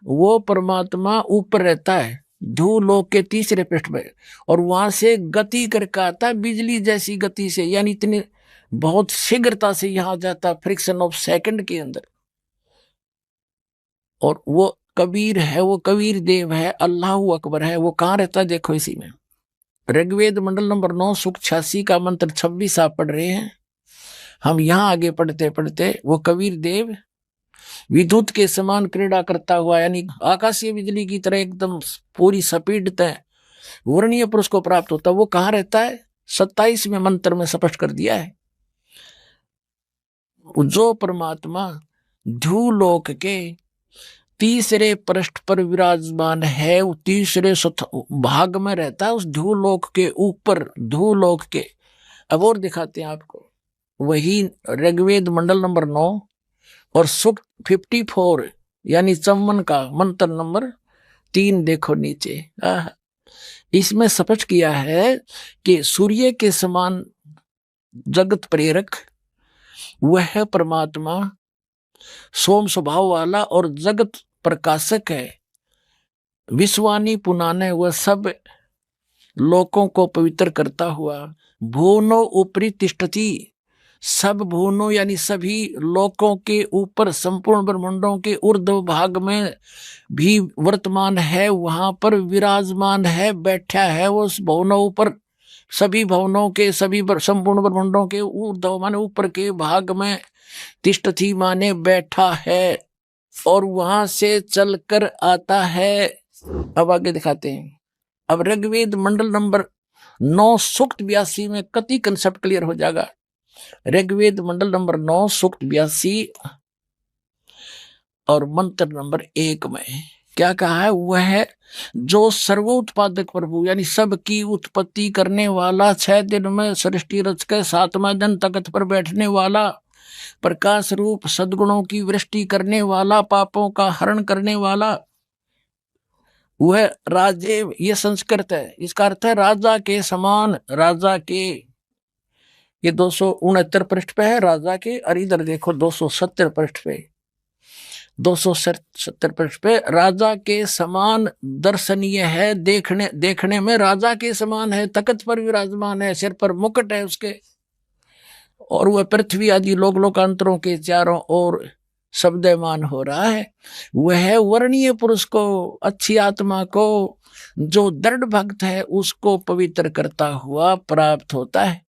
वो परमात्मा ऊपर रहता है ध्रुवलोक के 3रे पृष्ठ में, और वहां से गति करके आता है बिजली जैसी गति से, यानी इतनी बहुत शीघ्रता से यहां जाता, फ्रिक्शन ऑफ सेकंड के अंदर। और वो कबीर है, वो कबीर देव है, अल्लाहू अकबर है। वो कहाँ रहता है देखो इसी में, ऋग्वेद मंडल नंबर 9 सूक्त 86 का मंत्र 26 आप पढ़ रहे हैं। हम यहाँ आगे पढ़ते पढ़ते वो कबीर देव विद्युत के समान क्रीड़ा करता हुआ, यानी आकाशीय बिजली की तरह एकदम पूरी स्पीड तय वर्णीय पुरुष को प्राप्त होता। वो कहाँ रहता है 27वें मंत्र में स्पष्ट कर दिया है। जो परमात्मा ध्रुवलोक के 3रे पृष्ठ पर विराजमान है, वो 3रे भाग में रहता है, उस ध्रुवलोक के ऊपर, ध्रुवलोक के। अब और दिखाते हैं आपको, वही ऋग्वेद मंडल नंबर 9 और सूक्त 54 यानी 54 का मंत्र नंबर 3 देखो नीचे। इसमें स्पष्ट किया है कि सूर्य के समान जगत प्रेरक वह परमात्मा सोम स्वभाव वाला और जगत प्रकाशक है। विश्वानी पुनाने वह सब लोकों को पवित्र करता हुआ भुवनो ऊपरी तिष्ठति, सब भुवनों यानी सभी लोकों के ऊपर, संपूर्ण ब्रह्मांडों के ऊर्ध्व भाग में भी वर्तमान है, वहां पर विराजमान है, बैठा है वो उस भुवनों ऊपर, सभी भवनों के, सभी संपूर्ण ब्रह्मांडों के ऊर्ध्व माने ऊपर के भाग में, तिष्ठति माने बैठा है, और वहां से चलकर आता है। अब आगे दिखाते हैं। अब ऋग्वेद मंडल नंबर 9 सूक्त 82 में कति कंसेप्ट क्लियर हो जाएगा। ऋग्वेद मंडल नंबर 9 सूक्त 82 और मंत्र नंबर 1 में क्या कहा है? वह है जो सर्वोत्पादक प्रभु, यानी सबकी उत्पत्ति करने वाला, 6 दिन में सृष्टि रच के 7वां दिन तख्त पर बैठने वाला, प्रकाश रूप सद्गुणों की वृष्टि करने वाला, पापों का हरण करने वाला, वह राजे, ये संस्कृत है, इसका अर्थ है राजा के समान। राजा के, ये 269 पृष्ठ पे है राजा के, और इधर देखो 270 पृष्ठ पे, 270 पृष्ठ पे राजा के समान दर्शनीय है, देखने में राजा के समान है, तख्त पर विराजमान है, सिर पर मुकुट है उसके, और वह पृथ्वी आदि लोकांतरों के चारों ओर शब्दमान हो रहा है। वह वर्णीय पुरुष को, अच्छी आत्मा को, जो दृढ़ भक्त है उसको पवित्र करता हुआ प्राप्त होता है।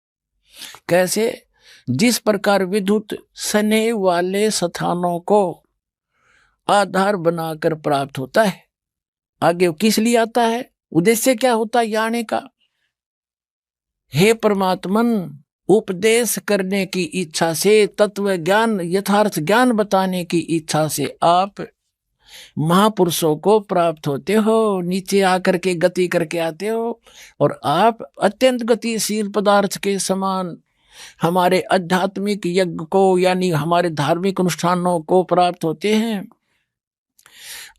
कैसे? जिस प्रकार विद्युत सने वाले स्थानों को आधार बनाकर प्राप्त होता है। आगे वो किस लिए आता है? उद्देश्य क्या होता है आने का? हे परमात्मन, उपदेश करने की इच्छा से, तत्व ज्ञान, यथार्थ ज्ञान बताने की इच्छा से आप महापुरुषों को प्राप्त होते हो, नीचे आकर के गति करके आते हो, और आप अत्यंत गतिशील पदार्थ के समान हमारे आध्यात्मिक यज्ञ को, यानी हमारे धार्मिक अनुष्ठानों को प्राप्त होते हैं।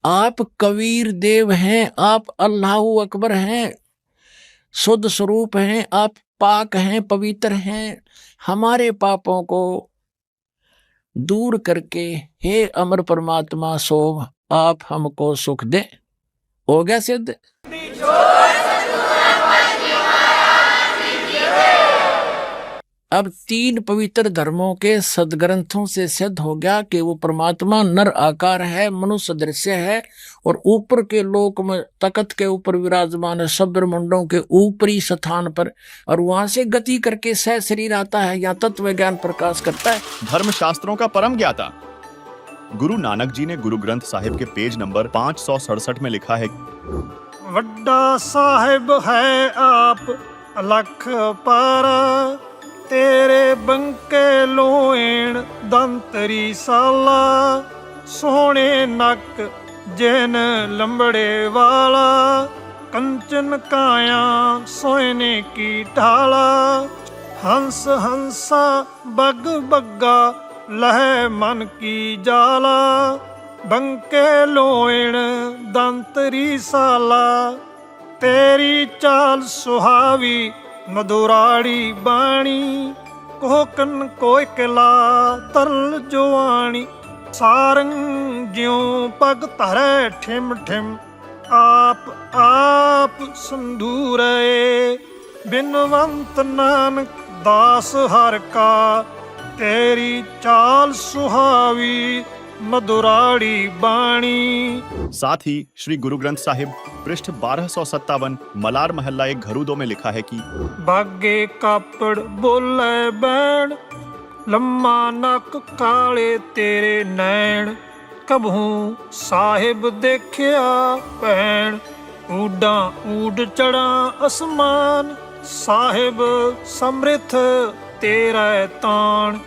आप कबीर देव हैं, आप अल्लाहु अकबर हैं, शुद्ध स्वरूप हैं, आप पाक हैं, पवित्र हैं। हमारे पापों को दूर करके हे अमर परमात्मा सोम आप हमको सुख दे। हो गया सिद्ध। अब 3 पवित्र धर्मों के सदग्रंथों से सिद्ध हो गया कि वो परमात्मा नर आकार है, मनुष्य दृश्य है, और ऊपर के लोक में तख्त के ऊपर विराजमान है, सब ब्रह्मांडों के ऊपरी स्थान पर, और वहां से गति करके सह शरीर आता है, यहाँ तत्व ज्ञान प्रकाश करता है। धर्म शास्त्रों का परम ज्ञाता गुरु नानक जी ने गुरु ग्रंथ साहिब के पेज नंबर 567 में लिखा है, वड्डा साहिब है आप अलख पारा, तेरे बंके लोएण दंतरी साला, सोने नक जैन लंबड़े वाला, कंचन काया सोने की ढाला, हंस हंसा बग बग्गा लह मन की जाला, बंके लोएण दंतरी साला, तेरी चाल सुहावी मधुराड़ी बाणी, कोकन कोयकला तरल जुआणी, सारंग ज्यों पग धरे ठिम ठिम, आप संधूरे, बिनवंत नानक दास हर का, तेरी चाल सुहावी मधुराड़ी बाणी। साथ ही श्री गुरु ग्रंथ साहिब पृष्ठ 1257 मलार महल्ला एक घरूदो में लिखा है कि बागे कापड़ बोले बैण, लम्मा नक काले तेरे नैण, कबहू साहिब देखिया भैण, ऊडा ऊड चढ़ा असमान, साहिब समृथ तेरा ताण,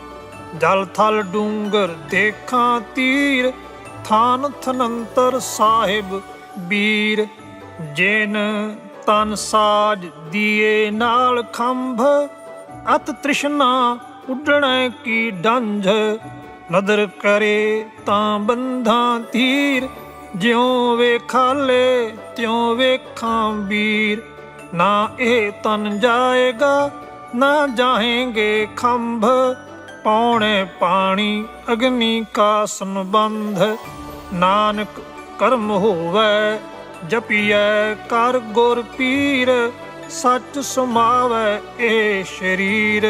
जल थल डूंगर देखा तीर, थान थनंतर साहिब बीर, जेन तन साज दिए नाल खंभ, अत तृष्णा उडणे की डंझ, नदर करे तां बंधा तीर, ज्यों वेखाले त्यों वेखां वीर, ना ए तन जाएगा ना जाएंगे खंभ, पौने पानी अग्नि का संबंध, नानक कर्म होवे जपिए कर गुर पीर, सच सुमावे ए शरीर।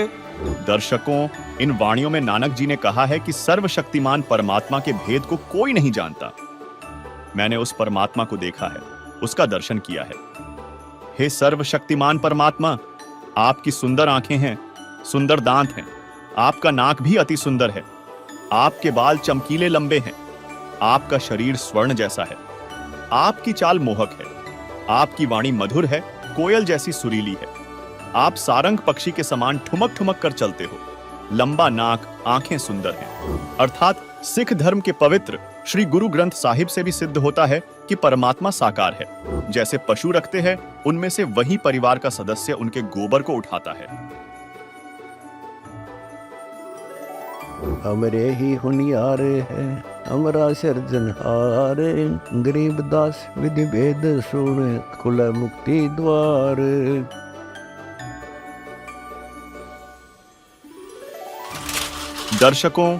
दर्शकों, इन वाणियों में नानक जी ने कहा है कि सर्वशक्तिमान परमात्मा के भेद को कोई नहीं जानता। मैंने उस परमात्मा को देखा है, उसका दर्शन किया है। हे सर्वशक्तिमान परमात्मा, आपकी सुंदर आंखें हैं, सुंदर दांत हैं, आपका नाक भी अति सुंदर है, आपके बाल चमकीले लंबे हैं, आपका शरीर स्वर्ण जैसा है, आपकी चाल मोहक है, आपकी वाणी मधुर है, कोयल जैसी सुरीली है, आप सारंग पक्षी के समान ठुमक ठुमक कर चलते हो, लंबा नाक, आंखें सुंदर हैं। अर्थात सिख धर्म के पवित्र श्री गुरु ग्रंथ साहिब से भी सिद्ध होता है कि परमात्मा साकार है। जैसे पशु रखते हैं, उनमें से वही परिवार का सदस्य उनके गोबर को उठाता है। हमरे ही हुनियार है हमरा सिरजनहार, गरीब दास विधि भेद सुन खुला मुक्ति द्वार। दर्शकों,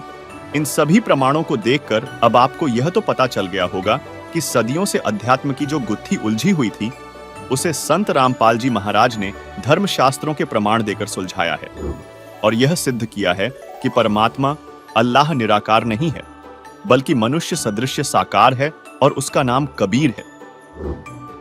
इन सभी प्रमाणों को देखकर अब आपको यह तो पता चल गया होगा कि सदियों से अध्यात्म की जो गुत्थी उलझी हुई थी, उसे संत रामपाल जी महाराज ने धर्मशास्त्रों के प्रमाण देकर सुलझाया है और यह सिद्ध किया है कि परमात्मा अल्लाह निराकार नहीं है, बल्कि मनुष्य सदृश साकार है और उसका नाम कबीर है।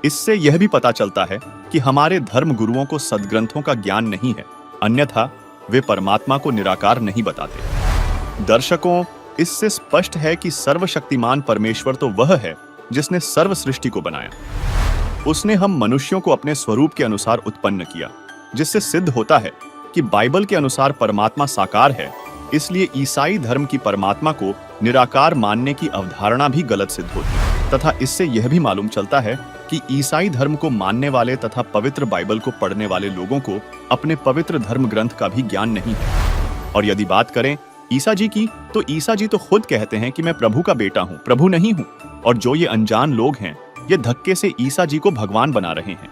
इससे यह भी पता चलता है कि हमारे धर्म गुरुओं को सद्ग्रंथों का ज्ञान नहीं है, अन्यथा वे परमात्मा को निराकार नहीं बताते। दर्शकों, इससे स्पष्ट है कि सर्वशक्तिमान परमेश्वर तो वह है जिसने सर्व सृष्टि को बनाया। उसने हम मनुष्यों को अपने स्वरूप के अनुसार उत्पन्न किया, जिससे सिद्ध होता है कि बाइबल के अनुसार परमात्मा साकार है। इसलिए ईसाई धर्म की परमात्मा को निराकार मानने की अवधारणा भी गलत सिद्ध होती है तथा इससे यह भी मालूम चलता है कि ईसाई धर्म को मानने वाले तथा पवित्र बाइबल को पढ़ने वाले लोगों को अपने पवित्र धर्म ग्रंथ का भी ज्ञान नहीं है। और यदि बात करें ईसा जी की, तो ईसा जी तो खुद कहते हैं कि मैं प्रभु का बेटा हूँ, प्रभु नहीं हूँ। और जो ये अनजान लोग हैं, ये धक्के से ईसा जी को भगवान बना रहे हैं।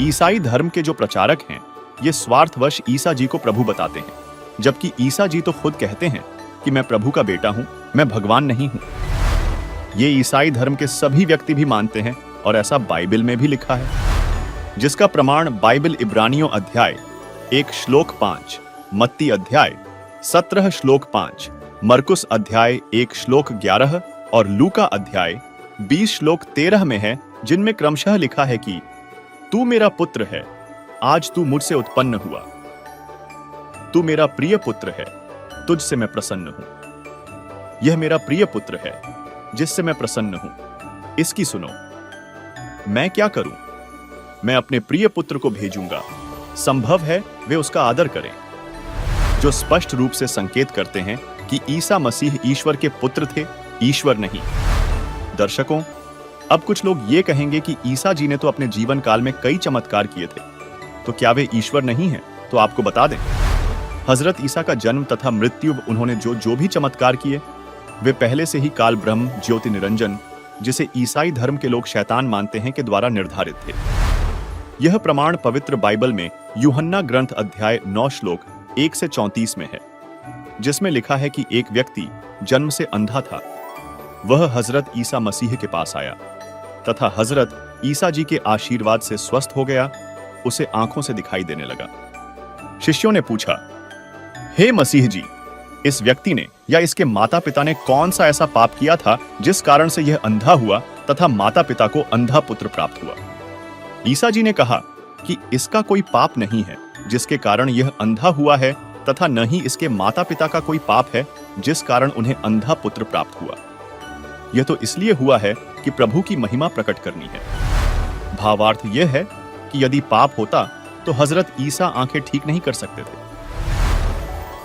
ईसाई धर्म के जो प्रचारक हैं, ये स्वार्थवश ईसा जी को प्रभु बताते हैं, जबकि ईसा जी तो खुद कहते हैं कि मैं प्रभु का बेटा हूं, मैं भगवान नहीं हूं। ये ईसाई धर्म के सभी व्यक्ति भी मानते हैं और ऐसा बाइबल में भी लिखा है, जिसका प्रमाण बाइबल इब्रानियों अध्याय 1 श्लोक 5, मत्ती अध्याय 17 श्लोक 5, मरकुस अध्याय 1 श्लोक 11 और लूका अध्याय 20 श्लोक 13 में है, जिनमें क्रमशः लिखा है कि तू मेरा पुत्र है, आज तू मुझसे उत्पन्न हुआ। तू मेरा प्रिय पुत्र है, तुझसे मैं प्रसन्न हूं। यह मेरा प्रिय पुत्र है, जिससे मैं प्रसन्न हूं, इसकी सुनो। मैं क्या करूं? मैं अपने प्रिय पुत्र को भेजूंगा, संभव है वे उसका आदर करें। जो स्पष्ट रूप से संकेत करते हैं कि ईसा मसीह ईश्वर के पुत्र थे, ईश्वर नहीं। दर्शकों, अब कुछ लोग ये कहेंगे कि ईसा जी ने तो अपने जीवन काल में कई चमत्कार किए थे, तो क्या वे ईश्वर नहीं हैं? तो आपको बता दें, हजरत ईसा का जन्म तथा मृत्यु, उन्होंने जो भी चमत्कार किए, वे पहले से ही काल ब्रह्म ज्योति निरंजन, जिसे ईसाई धर्म के लोग शैतान मानते हैं, के द्वारा निर्धारित थे। यह प्रमाण पवित्र बाइबल में यूहन्ना ग्रंथ अध्याय 9 श्लोक 1 से 34 में है, जिसमें लिखा है कि एक व्यक्ति जन्म से अंधा था। वह हजरत ईसा मसीह के पास आया तथा हजरत ईसा जी के आशीर्वाद से स्वस्थ हो गया, उसे आंखों से दिखाई देने लगा। शिष्यों ने पूछा, हे मसीह जी, इस व्यक्ति ने या इसके माता पिता ने कौन सा ऐसा पाप किया था जिस कारण से यह अंधा हुआ तथा माता पिता को अंधा पुत्र प्राप्त हुआ? ईसा जी ने कहा कि इसका कोई पाप नहीं है जिसके कारण यह अंधा हुआ है, तथा न ही इसके माता पिता का कोई पाप है जिस कारण उन्हें अंधा पुत्र प्राप्त हुआ। यह तो इसलिए हुआ है कि प्रभु की महिमा प्रकट करनी है। भावार्थ यह है कि यदि पाप होता तो हजरत ईसा आंखें ठीक नहीं कर सकते थे,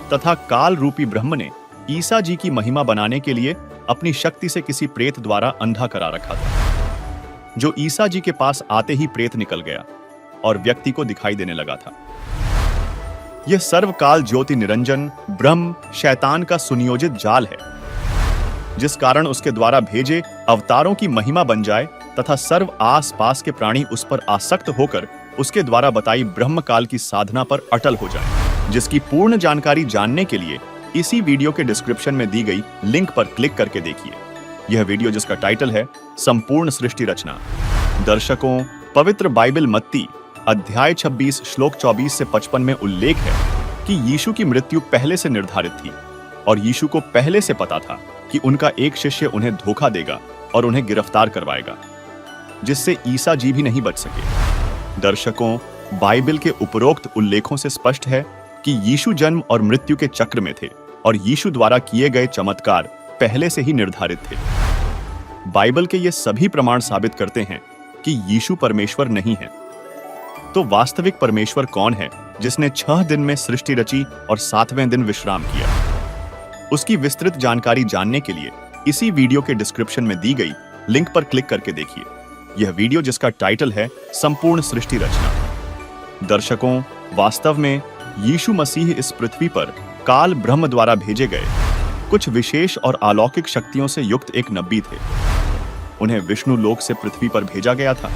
तथा काल रूपी ब्रह्म ने ईसा जी की महिमा बनाने के लिए अपनी शक्ति से किसी प्रेत द्वारा अंधा करा रखा था, जो ईसा जी के पास आते ही प्रेत निकल गया और व्यक्ति को दिखाई देने लगा था। यह सर्वकाल ज्योति निरंजन ब्रह्म शैतान का सुनियोजित जाल है, जिस कारण उसके द्वारा भेजे अवतारों की महिमा बन जाए तथा सर्व आस पास के प्राणी उस पर आसक्त होकर उसके द्वारा बताई ब्रह्म काल की साधना पर अटल हो जाए। जिसकी पूर्ण जानकारी जानने के लिए इसी वीडियो के डिस्क्रिप्शन में दी गई लिंक पर क्लिक करके देखिए। यह वीडियो जिसका टाइटल है संपूर्ण सृष्टि रचना। दर्शकों, पवित्र बाइबल मत्ती अध्याय 26 श्लोक 24 से 55 में उल्लेख है कि यीशु की मृत्यु पहले से निर्धारित थी और यीशु को पहले से पता था कि उनका एक शिष्य उन्हें धोखा देगा और उन्हें गिरफ्तार करवाएगा, जिससे ईसा जी भी नहीं बच सके। दर्शकों, बाइबल के उपरोक्त उल्लेखों से स्पष्ट है कि यीशु जन्म और मृत्यु के चक्र में थे और यीशु द्वारा किए गए चमत्कार पहले से ही निर्धारित थे। बाइबल के ये सभी प्रमाण साबित करते हैं कि यीशु परमेश्वर नहीं है। तो वास्तविक परमेश्वर कौन है, जिसने 6 दिन में सृष्टि रची और 7वें दिन विश्राम किया? उसकी विस्तृत जानकारी जानने के लिए इसी वीडियो के डिस्क्रिप्शन में दी गई लिंक पर क्लिक करके देखिए यह वीडियो जिसका टाइटल है संपूर्ण सृष्टि रचना। दर्शकों, वास्तव में यीशु मसीह इस पृथ्वी पर काल ब्रह्म द्वारा भेजे गए कुछ विशेष और अलौकिक शक्तियों से युक्त एक नबी थे। उन्हें विष्णु लोक से पृथ्वी पर भेजा गया था,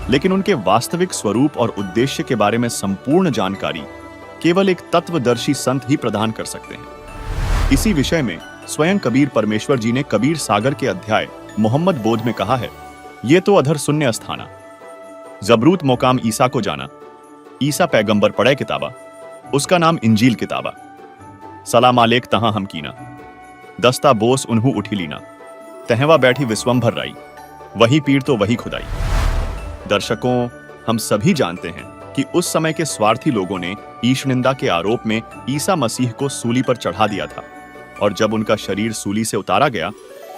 लेकिन उनके वास्तविक स्वरूप और उद्देश्य के बारे में संपूर्ण जानकारी केवल एक तत्वदर्शी संत ही प्रदान कर सकते हैं। इसी विषय में स्वयं कबीर परमेश्वर जी ने कबीर सागर के अध्याय मोहम्मद बोध में कहा है, ये तो अधर शून्य स्थाना, जबरूत मोकाम ईसा को जाना, ईसा पैगंबर पढ़े किताबा, उसका नाम इंजील किताबा, सलाम आलेक तहां हम कीना, दस्ता बोस उन्हू उठी लीना, तहवा बैठी विश्वंभर राई, वही पीर तो वही खुदाई। दर्शकों, हम सभी जानते हैं कि उस समय के स्वार्थी लोगों ने ईश निंदा के आरोप में ईसा मसीह को सूली पर चढ़ा दिया था, और जब उनका शरीर सूली से उतारा गया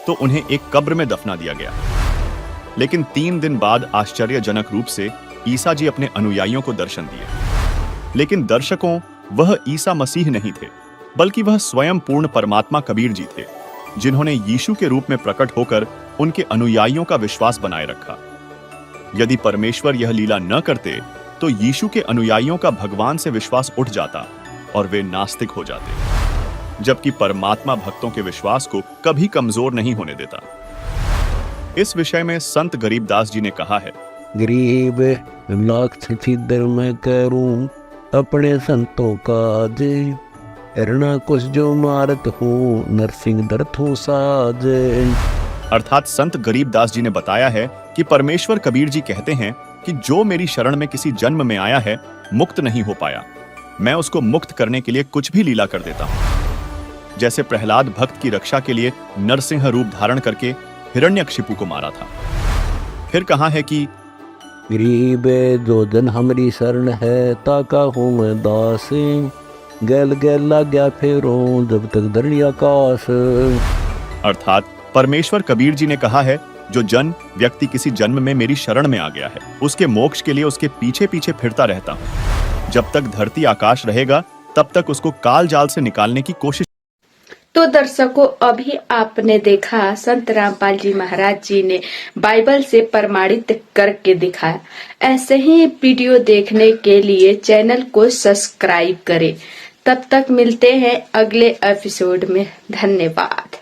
तो उन्हें एक कब्र में दफना दिया गया। लेकिन 3 दिन बाद आश्चर्यजनक रूप से ईसा जी अपने अनुयायियों को दर्शन दिए। लेकिन दर्शकों, वह ईसा मसीह नहीं थे, बल्कि वह स्वयं पूर्ण परमात्मा कबीर जी थे, जिन्होंने यीशु के रूप में प्रकट होकर उनके अनुयायियों का विश्वास बनाए रखा। यदि परमेश्वर यह लीला न करते तो यीशु के अनुयायियों का भगवान से विश्वास उठ जाता और वे नास्तिक हो जाते, जबकि परमात्मा भक्तों के विश्वास को कभी कमजोर नहीं होने देता। इस विषय में संत गरीबदास जी ने कहा है, गरीब लाख सिद्धर मैं करूं अपने संतों का जे, एरना कुछ जो मारत हूँ नरसिंह दर्द हो साज। अर्थात संत गरीबदास जी ने बताया है कि परमेश्वर कबीर जी कहते हैं कि जो मेरी शरण में किसी जन्म में आया है मुक्त नहीं हो पाया, मैं उसको मुक्त करने के लिए कुछ भी लीला कर देता हूं। जैसे प्रहलाद भक्त की रक्षा के लिए नरसिंह रूप धारण करके हिरण्यकशिपु को मारा था। फिर कहा है कि गरीब जो जन हमारी शरण है ताका हूँ मैं दास, गैल गैल ला गया फेरों जब तक धरणी आकाश। अर्थात परमेश्वर कबीर जी ने कहा है, जो जन व्यक्ति किसी जन्म में मेरी शरण में आ गया है उसके मोक्ष के लिए उसके पीछे पीछे फिरता रहता हूँ। जब तक धरती आकाश रहेगा तब तक उसको काल जाल से निकालने की कोशिश। तो दर्शकों, अभी आपने देखा संत रामपाल जी महाराज जी ने बाइबल से प्रमाणित करके दिखाया। ऐसे ही वीडियो देखने के लिए चैनल को सब्सक्राइब करें। तब तक मिलते हैं अगले एपिसोड में। धन्यवाद।